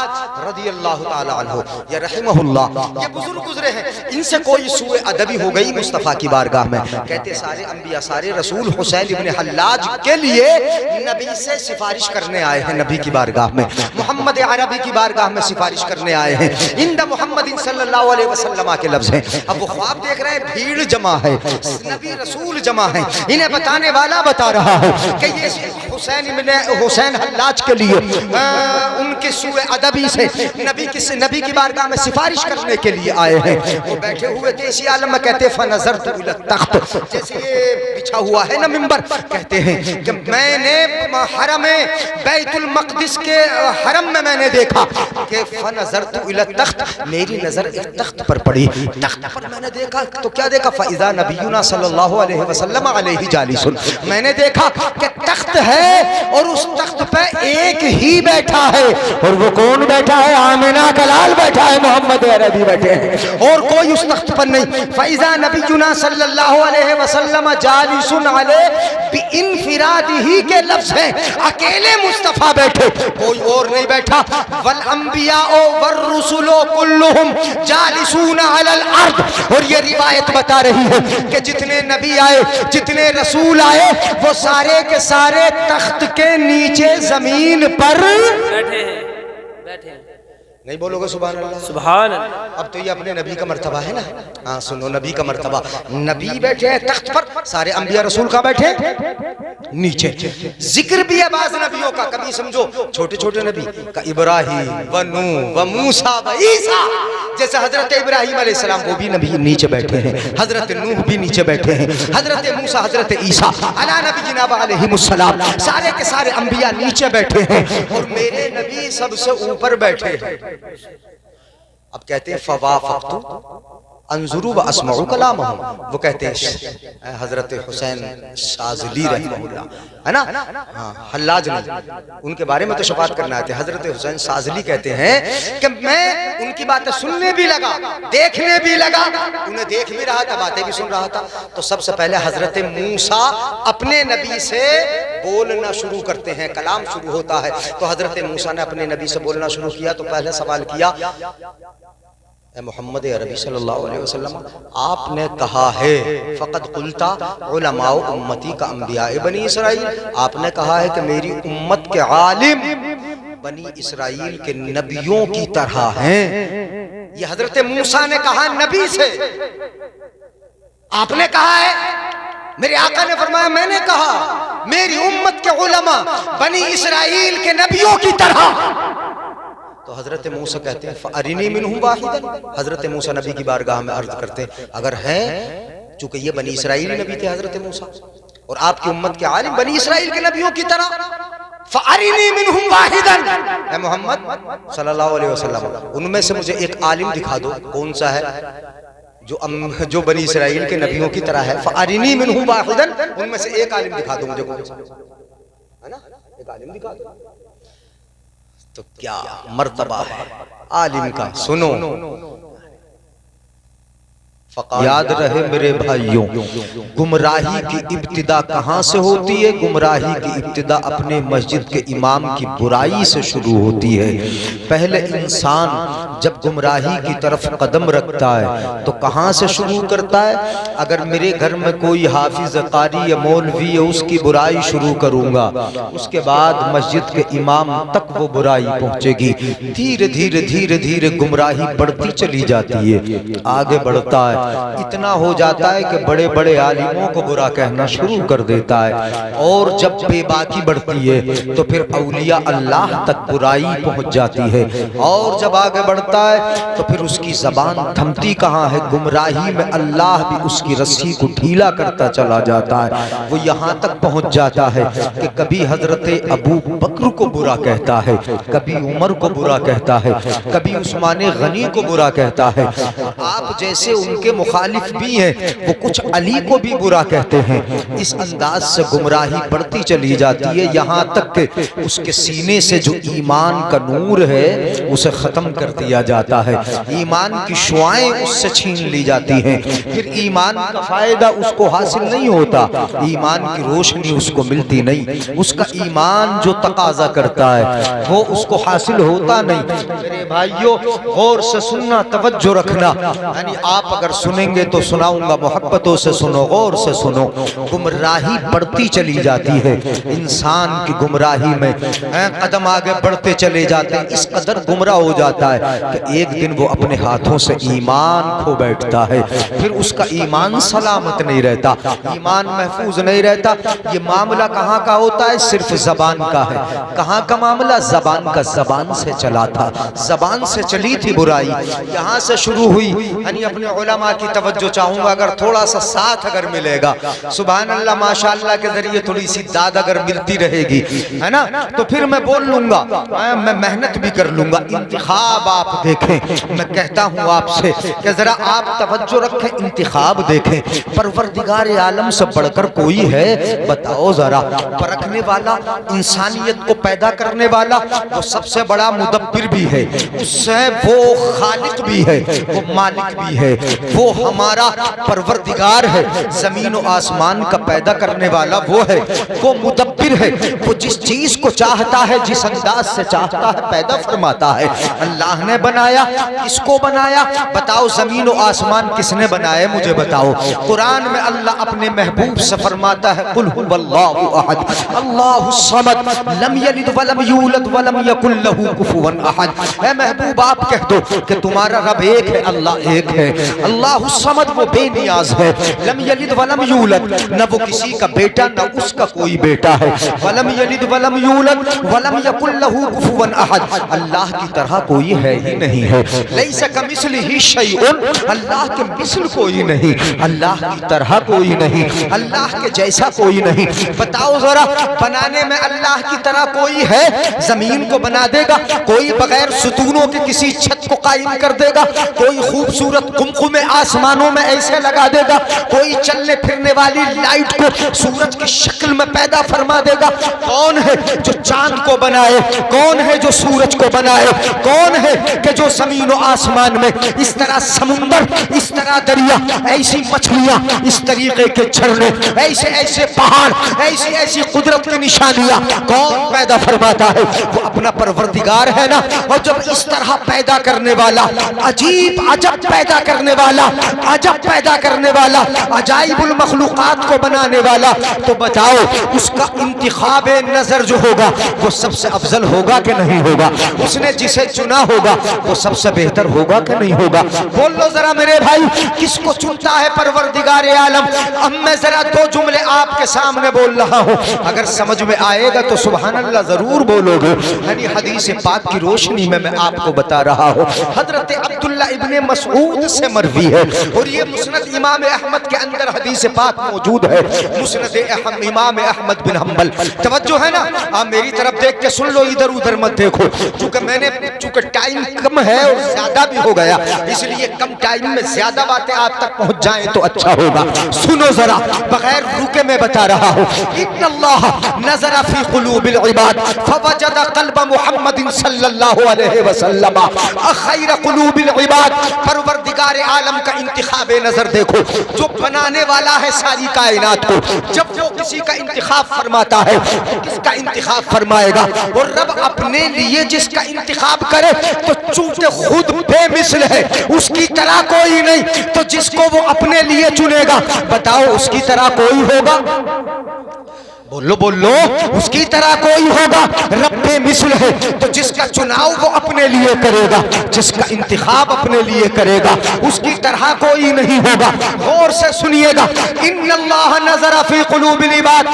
रज़ी अल्लाह ताला अन्हु या रहमहुल्लाह, ये बुजुर्ग गुजरे हैं, इनसे कोई सूए अदबी हो गई मुस्तफ़ा की बारगाह में। कहते सारे अंबिया सारे रसूल हुसैन इब्ने हल्लाज के लिए नबी से सिफारिश करने आए हैं, नबी की बारगाह में, मोहम्मद अरबी की बारगाह में सिफारिश करने आए हैं। इंदा मोहम्मद सल्लल्लाहु अलैहि वसल्लम के लफ्ज़ हैं। अब वो ख्वाब देख रहे हैं, भीड़ जमा है, नबी रसूल जमा है, इन्हें बताने वाला बता रहा है कि ये हुसैन हल्लाज के लिए उनके सूए अदबी से नबी की बारगाह में सिफारिश करने के लिए आए हैं। वो बैठे हुए थे इसी आलम में, कहते फनज़रतु इला तख्त, जैसे ये बिछा हुआ है ना मिंबर, कहते हैं कि मैंने हरम बैतुल मक़दिस के हरम में मैंने देखा कि फनज़रतु इला तख्त, मेरी नजर एक तख्त पर पड़ी, तख्त पर मैंने देखा तो क्या देखा, फ़इज़ा नबीयुना सल्लल्लाहु अलैहि वसल्लम अलैहि जालिसुन, मैंने देखा कि तख्त है और उस तख्त पे एक ही बैठा है, और वो कौन बैठा है? आमिना का लाल बैठा है, मोहम्मद अरबी बैठे हैं, और कोई उस तख्त पर नहीं। फ़इज़ा नबीयुना सल्लल्लाहु अलैहि वसल्लम जालिसुन अलैहि बिइनफिरादिही के लफ्ज़ हैं, अकेले मुस्तफ़ा बैठे, कोई और नहीं बैठा। वल अंबिया वर रुसुलो कुल्लुहुम जालिसूना अलल अर्द, और ये रिवायत बता रही है कि जितने नबी आए, जितने रसूल आए, वो सारे के सारे तख्त के नीचे जमीन पर बैठे हैं। नहीं बोलोगे सुभान अल्लाह? सुभान अल्लाह। अब तो ये अपने नबी का मर्तबा है ना, हाँ सुनो, नबी का मर्तबा, नबी बैठे हैं तख्त पर, सारे अंबिया रसूल का बैठे नीचे। जिक्र भी है बाज़ नबियों का, कभी समझो छोटे छोटे नबी का, इब्राहिम व नूह व मूसा व ईसा, जैसे हजरत इब्राहिम अलैहिस्सलाम वो भी नबी नीचे बैठे हैं, हजरत नूह भी नीचे बैठे हैं, हजरत मूसा हजरत ईसा अला नबीना व अलैहिमुस्सलाम, सारे के सारे अंबिया नीचे बैठे हैं और मेरे नबी सबसे ऊपर बैठे हैं। अब कहते हैं फवाफक़तु अंजुरु व अस्मउ कलामहु, वो कहते हैं हजरत हुसैन शाज़ली रहमहुल्लाह, है ना, हाँ हल्लाज नहीं, उनके बारे में तो शफ़ाअत करना आते। हजरत हुसैन शाज़ली कहते हैं कि मैं उनकी बातें सुनने भी लगा, देखने भी लगा, उन्हें देख भी रहा था, बातें भी सुन रहा था। तो सबसे पहले हजरत मूसा अपने नबी से बोलना शुरू करते हैं, कलाम शुरू होता है। तो हजरत मूसा ने अपने नबी से बोलना शुरू किया, तो पहले सवाल किया, मोहम्मद अरबी सल्लल्लाहु अलैहि वसल्लम, आपने कहा है फ़क़द क़ुल्ता उलमाउ उम्मती का अंबिया बनी इसराइल, आपने कहा है कि मेरी उम्मत के आलिम बनी इसराइल के नबियों की तरह हैं। ये हजरत मूसा ने कहा नबी से, आपने कहा है, मेरे आका ने फरमाया मैंने कहा मेरी उम्मत के उलमा बनी इसराइल के नबियों की तरह। तो हजरत मूसा कहते हैं फ़अरिनी मिनहुम वाहिदन, हजरत मूसा नबी की बारगाह में अर्ज करते हैं अगर हैं, चूंकि ये बनी इसराइली नबी थे हजरत मूसा और आपकी उम्मत के आलिम बनी इसराइल के नबियों की तरह, फ़अरिनी मिनहुम वाहिदन, ए मोहम्मद सल्लल्लाहु अलैहि वसल्लम उनमें से मुझे एक आलिम दिखा दो। कौन सा है? जो बनी इसराइल के नबियों की तरह है। फ़अरिनी मिनहुम वाहिदन, उनमें से एक आलिम दिखा दो मुझे, है ना, एक आलिम दिखा दो। तो क्या मर्तबा है आलिम का, सुनो। याद रहे मेरे भाइयों, गुमराही की इब्तिदा कहाँ से होती है? गुमराही की इब्तिदा अपने मस्जिद के इमाम की बुराई से शुरू होती है। पहले इंसान जब गुमराही की तरफ कदम रखता है तो कहाँ से शुरू करता है? अगर मेरे घर में कोई हाफिज कारी या मौलवी है, उसकी बुराई शुरू करूंगा, उसके बाद मस्जिद के इमाम तक वो बुराई पहुंचेगी। धीरे धीरे धीरे धीरे गुमराही बढ़ती चली जाती है, आगे बढ़ता है, इतना हो जाता है कि बड़े बड़े आलिमों को बुरा कहना शुरू कर देता है। और जब बेबाकी बढ़ती है तो फिर औलिया अल्लाह तक बुराई पहुंच जाती है। और जब आगे बढ़ता है तो फिर उसकी जबान थमती कहाँ है? गुमराही में अल्लाह भी उसकी रस्सी को ढीला करता चला जाता है। वो यहाँ तक पहुंच जाता है कि कभी हजरत अबू बकर को बुरा कहता है, कभी उमर को बुरा कहता है, कभी उस्मान गनी को बुरा कहता है। आप जैसे उनके मुखालिफ भी हैं, वो कुछ अली को भी बुरा कहते हैं। इस अंदाज से गुमराही बढ़ती चली जाती है, यहाँ तक कि उसके सीने से जो ईमान का नूर है उसे खत्म कर दिया जाता है। ईमान की शुआएं उससे छीन ली जाती हैं। फिर ईमान का फायदा उसको हासिल नहीं होता, ईमान की रोशनी उसको मिलती नहीं, उसका ईमान जो तकाजा करता है वो उसको हासिल होता नहीं। मेरे भाइयों, गौर से सुनना, तवज्जो रखना। यानी आप अगर सुनेंगे तो सुनाऊंगा, मोहब्बतों से सुनो, गौर से सुनो। गुमराही बढ़ती चली जाती है, इंसान की गुमराही में कदम आगे बढ़ते चले जाते हैं। इस कदर गुमराह हो जाता है कि एक दिन वो अपने हाथों से ईमान खो बैठता है। फिर उसका ईमान सलामत नहीं रहता, ईमान महफूज नहीं रहता। ये मामला कहाँ का होता है? सिर्फ जबान का है। कहाँ का मामला? जबान का। जबान से चला था, जबान से चली थी बुराई, यहाँ से शुरू हुई। यानी अपने उलमा की तवज्जो चाहूंगा, अगर थोड़ा सा साथ अगर मिलेगा, सुभान अल्लाह माशाअल्लाह के जरिए थोड़ी सी दाद अगर मिलती रहेगी, है ना, तो फिर मैं बोल लूंगा, मैं मेहनत भी कर लूंगा। इंतिखाब आप देखें, मैं कहता हूँ आपसे कि जरा आप तवज्जो रखें, इंतिखाब देखें। परवरदिगार आलम से बढ़कर कोई है? बताओ जरा। परखने वाला, इंसानियत को पैदा करने वाला, वो सबसे बड़ा मुदब्बिर भी है, उससे वो खालिक भी है, वो मालिक भी है, वो हमारा परवरदिगार है। जमीन और आसमान का पैदा करने वाला वो है, वो मुदब्बिर है। वो जिस चीज को चाहता है, जिस अंदाज से चाहता है, पैदा फरमाता है। अल्लाह ने बनाया, किसको बनाया? बताओ, जमीन और आसमान किसने बनाए? मुझे बताओ। कुरान में अल्लाह अपने महबूब से फरमाता है, कुल हुवल्लाहु अहद अल्लाहुस समद लम यलिद वलम यूलद वलम यकुल लहू कुफुवन अहद। ऐ महबूब, आप कह दो कि तुम्हारा रब एक है, अल्लाह एक है। अल्लाहुस समद, वो बेनियाज है। लम यलिद वलम यूलद, न वो किसी का बेटा न उसका कोई बेटा है। वलम यलिद वलम यूलद वलम यकुल लहू कुफुवन अहद, अल्लाह की तरह कोई है ही नहीं है। लैसा कमिस्लिही शैउन, अल्लाह के मिस्ल कोई नहीं, अल्लाह की तरह कोई नहीं, अल्लाह के जैसा कोई नहीं। बताओ जरा, बनाने में अल्लाह की तरह कोई है? जमीन को बना देगा कोई बगैर सुतूनों के, किसी छत को कायम कर देगा कोई, खूबसूरत कुमकुमे आसमानों में ऐसे लगा देगा कोई, चलने फिरने वाली लाइट को सूरज की शक्ल में पैदा फरमा देगा। कौन है जो चांद को बनाए? कौन है जो सूरज को बनाए? कौन है कि जो जमीन और आसमान में इस तरह समुंदर, इस तरह दरिया, ऐसी मछलियां, इस तरीके के झरने, ऐसे ऐसे पहाड़, ऐसी ऐसी कुदरत की निशानियां कौन पैदा फरमाता है? वो अपना परवरदिगार है ना। और जब इस तरह पैदा करने वाला, अजीब अजब पैदा करने वाला, अजब पैदा करने वाला, अजाइबुल मखलूकात को बनाने वाला, तो बताओ उसका इंतिखाब नजर जो होगा वो सबसे अफजल होगा कि नहीं होगा? उसने जिसे चुना होगा वो सबसे बेहतर होगा कि नहीं होगा? बोल लो जरा मेरे भाई, किसको चुनता है परवरदिगार आलम? अब मैं जरा दो जुमले आपके सामने बोल रहा हूँ, अगर समझ में आएगा तो सुभान अल्लाह जरूर बोलोगे। यानी हदीस पाक की रोशनी में मैं आपको बता रहा हूँ। हजरत अब्दुल्ला इब्ने मसऊद से मरवी है, है। और ये मुस्नद इमाम अहमद के अंदर हदीस पाक मौजूद है, मुस्नद इमाम अहमद बिन हम्बल। तवज्जो है ना, आप मेरी तरफ देख के सुन लो, इधर उधर मत देखो, चूंकि टाइम कम है और ज्यादा भी हो गया, इसलिए कम टाइम में ज्यादा बातें आप तक पहुंच जाएं तो अच्छा होगा। सुनो जरा, बगैर रुके मैं बता रहा हूँ। इन्नल्लाह नज़रा फी क़ुलूबिल इबाद फवजद क़ल्ब मुहम्मदिन सल्लल्लाहु अलैहि वसल्लम खैर क़ुलूबिल इबाद। परवरदिगार आलम का इंतिखाब नजर देखो, जो बनाने वाला है सारी कायनात को, जब वो किसी का इंतिखाब फरमाता है तो किसका इंतिखाब फरमाएगा? और रब अपने लिए जिसका इंतिखाब करे तो चूंकि खुद बेमिसल है, उसकी तरह कोई नहीं, तो जिसको वो अपने लिए चुनेगा, बताओ उसकी तरह कोई होगा? बोलो बोलो, उसकी तरह कोई होगा? रब्बे मिस्ल है, तो जिसका चुनाव वो अपने लिए करेगा, जिसका इंतिखाब अपने लिए करेगा, उसकी तरह कोई नहीं होगा। गौर से सुनिएगा, इन्नल्लाह नज़रा फी क़ुलूबिल इबाद।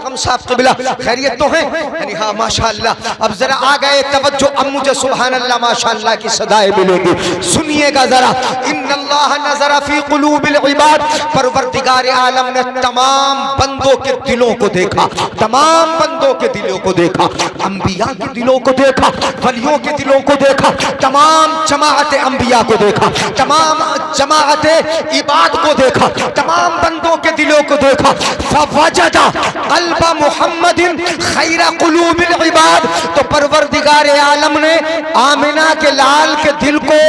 हम साहब क़िबला खैरियत तो हैं? यानी हाँ माशाअल्लाह। अब जरा आ गए तवज्जो, अब मुझे सुभान अल्लाह माशाअल्लाह की सदाएं मिलेंगी। सुनिएगा जरा, इन्नल्लाह नज़रा फी क़ुलूबिल इबाद। परवरदिगार आलम ने तमाम बंदों के दिलों को देखा, तमाम बंदों के दिलों को देखा, अंबिया के दिलों को देखा, वलियों के दिलों को देखा, तमाम जमाअत अंबिया को देखा, तमाम जमाअत इबाद को देखा, तमाम बंदों के दिलों को देखा। फवजदा क़ल्ब मुहम्मदिन खैर क़ुलूबिल इबाद। तो परवरदिगार आलम ने आमिना के लाल के दिल को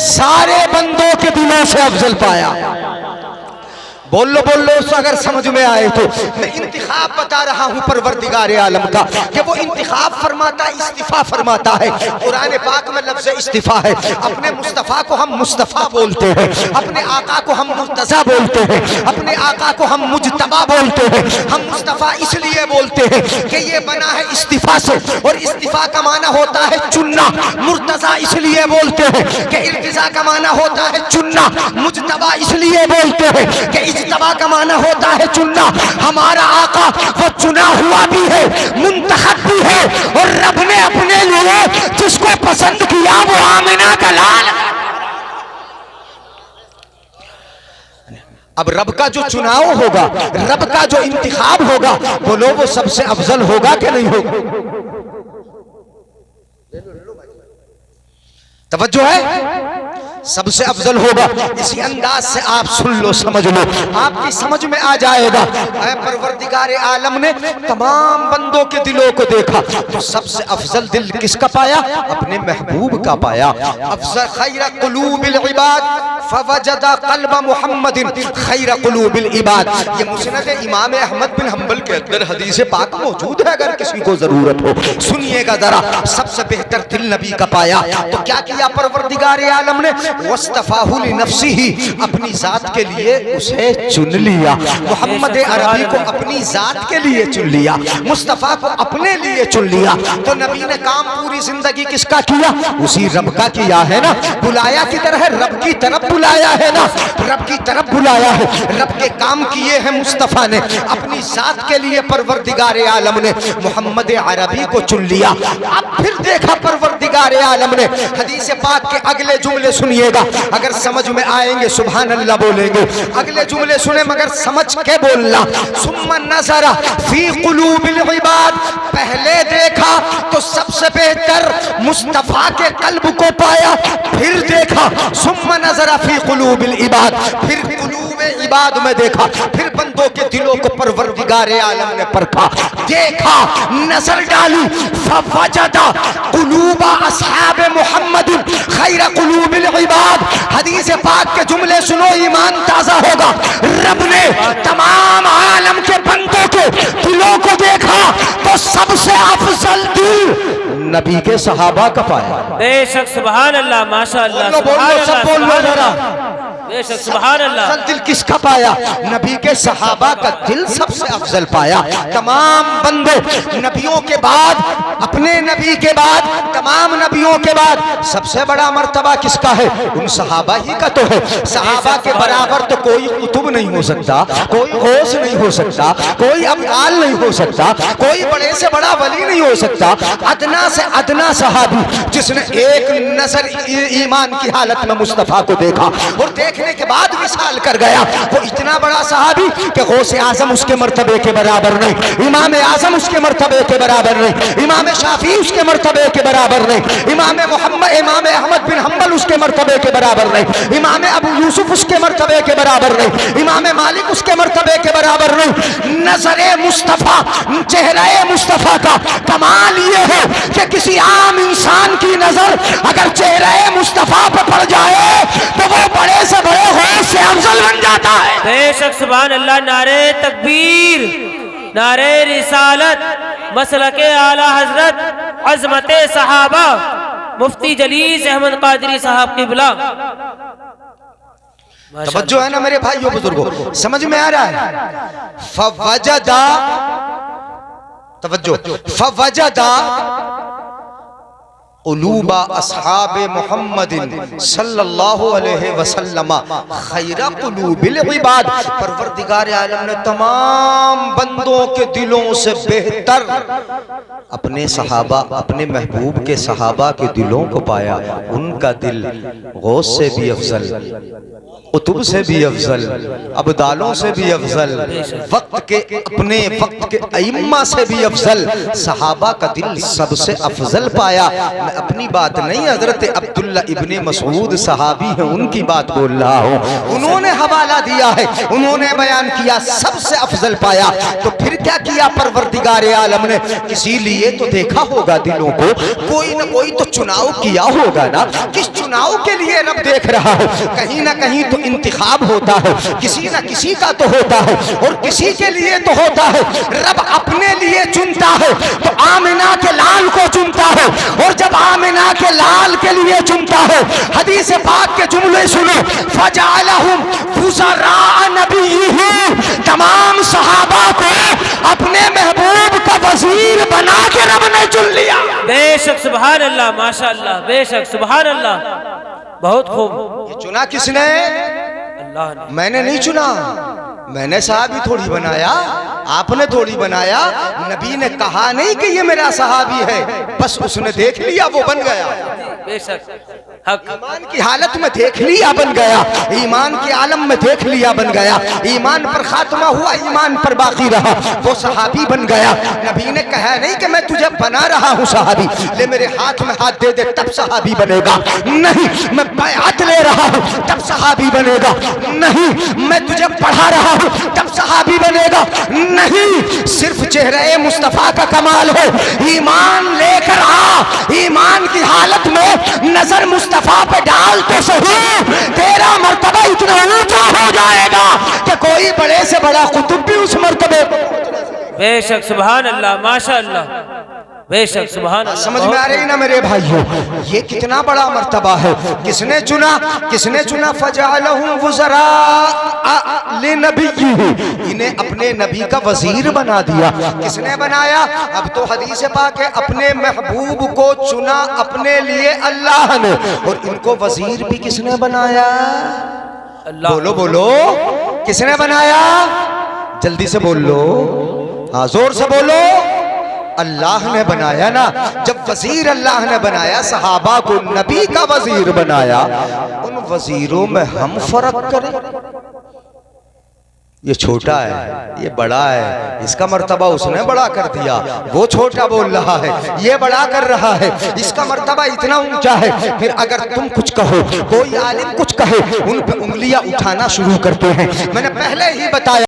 सारे बंदों के दिलों से अफजल पाया। बोलो बोलो, अगर समझ में आए तो। मैं इंतिखाब बता रहा हूँ परवरदिगार आलम का, कि वो इंतिखाब फरमाता, इस्तिफा फरमाता है। कुरान पाक में लफ्ज़ इस्तिफा है। अपने मुस्तफ़ा को हम मुस्तफ़ा बोलते हैं, अपने आका को हम मुर्तज़ा बोलते हैं, अपने आका को हम मुजतबा बोलते हैं। हम मुस्तफ़ा इसलिए बोलते हैं कि ये बना है इस्तिफा से, और इस्तिफा का माना होता है चुनना। मुर्तज़ा इसलिए बोलते हैं कि इर्तिज़ा का माना होता है चुनना। मुजतबा इसलिए बोलते हैं कि इज्तबा का माना होता है चुनना। हमारा आका वो चुना हुआ भी है, मुंतखब भी है, और रब ने अपने लिए जिसको पसंद किया वो आमिना का लाल। अब रब का जो चुनाव होगा, रब का जो इंतिखाब होगा, बोलो वो सबसे अफजल होगा कि नहीं होगा? तवज्जो है, सबसे अफजल होगा। इसी अंदाज से आप सुन लो, समझ लो, आपकी समझ में आ जाएगा। परवरदिगार आलम ने तमाम बंदों के दिलों को देखा, तो सबसे अफजल दिल किसका पाया? अपने महबूब का पाया। अफजल खैर क़ुलूबिल इबाद फवजदा क़ल्ब मुहम्मदिन खैर क़ुलूबिल इबाद। ये मुस्नद इमाम अहमद बिन हम्बल के अंदर हदीस पाक मौजूद है, अगर किसी को जरूरत हो सुनिएगा जरा। सबसे बेहतर दिल नबी का पाया, तो क्या किया परवरदिगार आलम ने? वस्तफाहु लिनफ्सिही, अपनी जात के लिए उसे चुन लिया। मोहम्मद अरबी को अपनी जात के लिए चुन लिया, मुस्तफा को अपने लिए चुन लिया। तो नबी ने काम पूरी जिंदगी किसका किया? उसी रब का किया है ना। बुलाया किधर है? रब की तरफ बुलाया है ना, रब की तरफ बुलाया है। रब के काम किए हैं मुस्तफा ने, अपनी जात के लिए परवरदिगार आलम ने मोहम्मद अरबी को चुन लिया। अब फिर देखा परवरदिगार आलम ने, हदीस पाक के अगले जुमले सुनिएगा, अगर समझ में आएंगे सुभान अल्लाह बोलेंगे। अगले जुमले सुने मगर समझ के बोलना। सुम्मा नज़रा फी क़ुलूबिल इबाद, पहले देखा तो सबसे बेहतर मुस्तफा के कल्ब को पाया। फिर देखा सुम्मा नज़रा फी क़ुलूबिल इबाद, फिर क़ुलूब इबाद में देखा, फिर बंदों के दिलों को परवरदिगार आलम ने परखा, देखा, नजर डाली। फवजदा क़ुलूबा अस्हाब मुहम्मद खैर क़ुलूबिल इबाद। हदीस पाक के जुमले सुनो, ईमान ताजा होगा। रब ने तमाम आलम के बंदों के दिलों को देखा, तो सबसे अफजल दिल नबी के सहाबा का पाया। बेशक सुभान अल्लाह, माशाअल्लाह, बेशक सुभान अल्लाह। दिल किसका पाया? नबी के सहाबा का दिल सबसे अफजल पाया। तमाम बंदे नबियों के बाद, अपने नबी के बाद, तमाम नबियों के बाद सबसे बड़ा मर्तबा किसका है? उन सहाबा ही का तो है। सहाबा के बराबर तो कोई कुतुब नहीं हो सकता, कोई गौस नहीं हो सकता, कोई अब निकाल नहीं हो सकता, कोई बड़े से बड़ा वली नहीं हो सकता, अदना से अदना सहाबी जिसने एक नजर ईमान की हालत में मुस्तफा को देखा और देखने के बाद विशाल कर गया, वो इतना बड़ा सहाबी कि गौसे आजम उसके मर्तबे के बराबर नहीं, इमाम आजम उसके मर्तबे के बराबर नहीं, इमाम शाफी उसके मर्तबे के बराबर नहीं, इमाम अहमद बिन हम्बल उसके मर्तबे के बराबर नहीं, इमाम अबू यूसुफ उसके मर्तबे के बराबर नहीं, इमाम मालिक उसके मर्तबे के बराबर नहीं। नजरे मुस्तफा, चेहरे मुस्तफा का कमाल ये है कि किसी आम इंसान की नजर अगर चेहरे मुस्तफा पे पड़ जाए तो वो बड़े से बड़े होश से अफजल बन जाता है। बेशक सुभान अल्लाह। नारे तकबीर, नारे रिसालत, मसलके आला हजरत, अजमते सहाबा, मुफ्ती जलीस अहमद कादरी साहब किबला। तवज्जो है ना मेरे भाइयों बुजुर्गों, समझ में आ रहा है? फवजदा, तवज्जो, फवजदा उलूबा अस्हाब मुहम्मदिन सल्लल्लाहु अलैहि वसल्लम खैरा कुलूबिल इबाद। परवरदिगार आलम ने तमाम बंदों के दिलों से बेहतर अपने सहाबा, अपने महबूब के सहाबा के दिलों को पाया। उनका दिल गौस से भी अफजल, कुतुब से भी अफजल, अबदालों से भी अफजल, वक्त के अपने वक्त के अइम्मा से भी अफजल, सहाबा का दिल सबसे अफजल पाया। मैं अपनी बात नहीं, हजरत अब्दुल्ला इब्ने मसूद सहाबी हैं, उनकी बात बोल रहा हूँ। उन्होंने हवाला दिया है, उन्होंने बयान किया, सबसे अफजल पाया। तो फिर क्या किया परवरदिगार आलम ने? इसीलिए तो देखा होगा दिलों को, कोई ना कोई तो चुनाव किया होगा ना। किस चुनाव के लिए रब देख रहा है? कहीं ना कहीं तो इंतखाब होता है, किसी ना किसी का तो होता है, और किसी के लिए तो होता है। रब अपने लिए चुनता है तो आमिना के लाल को चुनता है, और जब आमिना के लाल के लिए चुनता है, हदीस पाक के जुमले सुनो, फजालहुम फुज़रा नबीही, तमाम सहाबा को अपने महबूब का वजीर बना के रब ने चुन लिया। बेशक सुभान अल्लाह, माशाअल्लाह, बेशक सुभान अल्लाह, बहुत खूब। ये चुना किसने? अल्लाह ने। मैंने नहीं चुना, मैंने सहाबी थोड़ी बनाया, आपने थोड़ी बनाया। नबी ने कहा नहीं कि ये मेरा सहाबी है, बस उसने देख लिया वो बन गया। बेशक हक। ईमान की हालत में देख लिया बन गया, ईमान के आलम में देख लिया बन गया, ईमान पर खात्मा हुआ, ईमान पर बाकी रहा, वो सहाबी बन गया। नबी ने कहा नहीं कि मैं तुझे बना रहा हूँ सहाबी, ले मेरे हाथ में हाथ दे दे तब सहाबी बनेगा, नहीं। मैं बैअत ले रहा हूँ तब सहाबी बनेगा, नहीं। मैं तुझे पढ़ा रहा हूँ तब सहाबी बनेगा, नहीं। सिर्फ चेहरे मुस्तफा का कमाल है। ईमान लेकर आ, ईमान की हालत में नजर मुस्तफा पे डाल तो सही, तेरा मर्तबा इतना ऊंचा हो जाएगा कि कोई बड़े से बड़ा कुतुब भी उस मर्तबे। बेशक सुभान अल्लाह, माशाअल्लाह, बेशक सुभान अल्लाह। समझ में आ रही ना मेरे भाइयों? ये कितना बड़ा मर्तबा है। किसने चुना? किसने चुना? फजालहुम वज़रा लिनबिय्यिही, इन्हें अपने नबी का वजीर बना दिया। किसने बनाया? अब तो हदीस पाक है, अपने महबूब को चुना अपने लिए अल्लाह ने, और इनको वजीर भी किसने बनाया? अल्लाह। बोलो बोलो, किसने बनाया? जल्दी से बोल लो, हाँ जोर से बोलो। अल्लाह ने बनाया ना। जब वजीर अल्लाह ने बनाया, सहाबा को नबी का वजीर बनाया, उन वजीरों में हम फर्क करें? ये छोटा है, ये बड़ा है, इसका मर्तबा उसने बड़ा कर दिया, वो छोटा बोल रहा है, ये बड़ा कर रहा है, इसका मर्तबा इतना ऊंचा है। फिर अगर तुम कुछ कहो, कोई आलिम कुछ कहे, उन पे उंगलियां उठाना शुरू करते हैं। मैंने पहले ही बताया।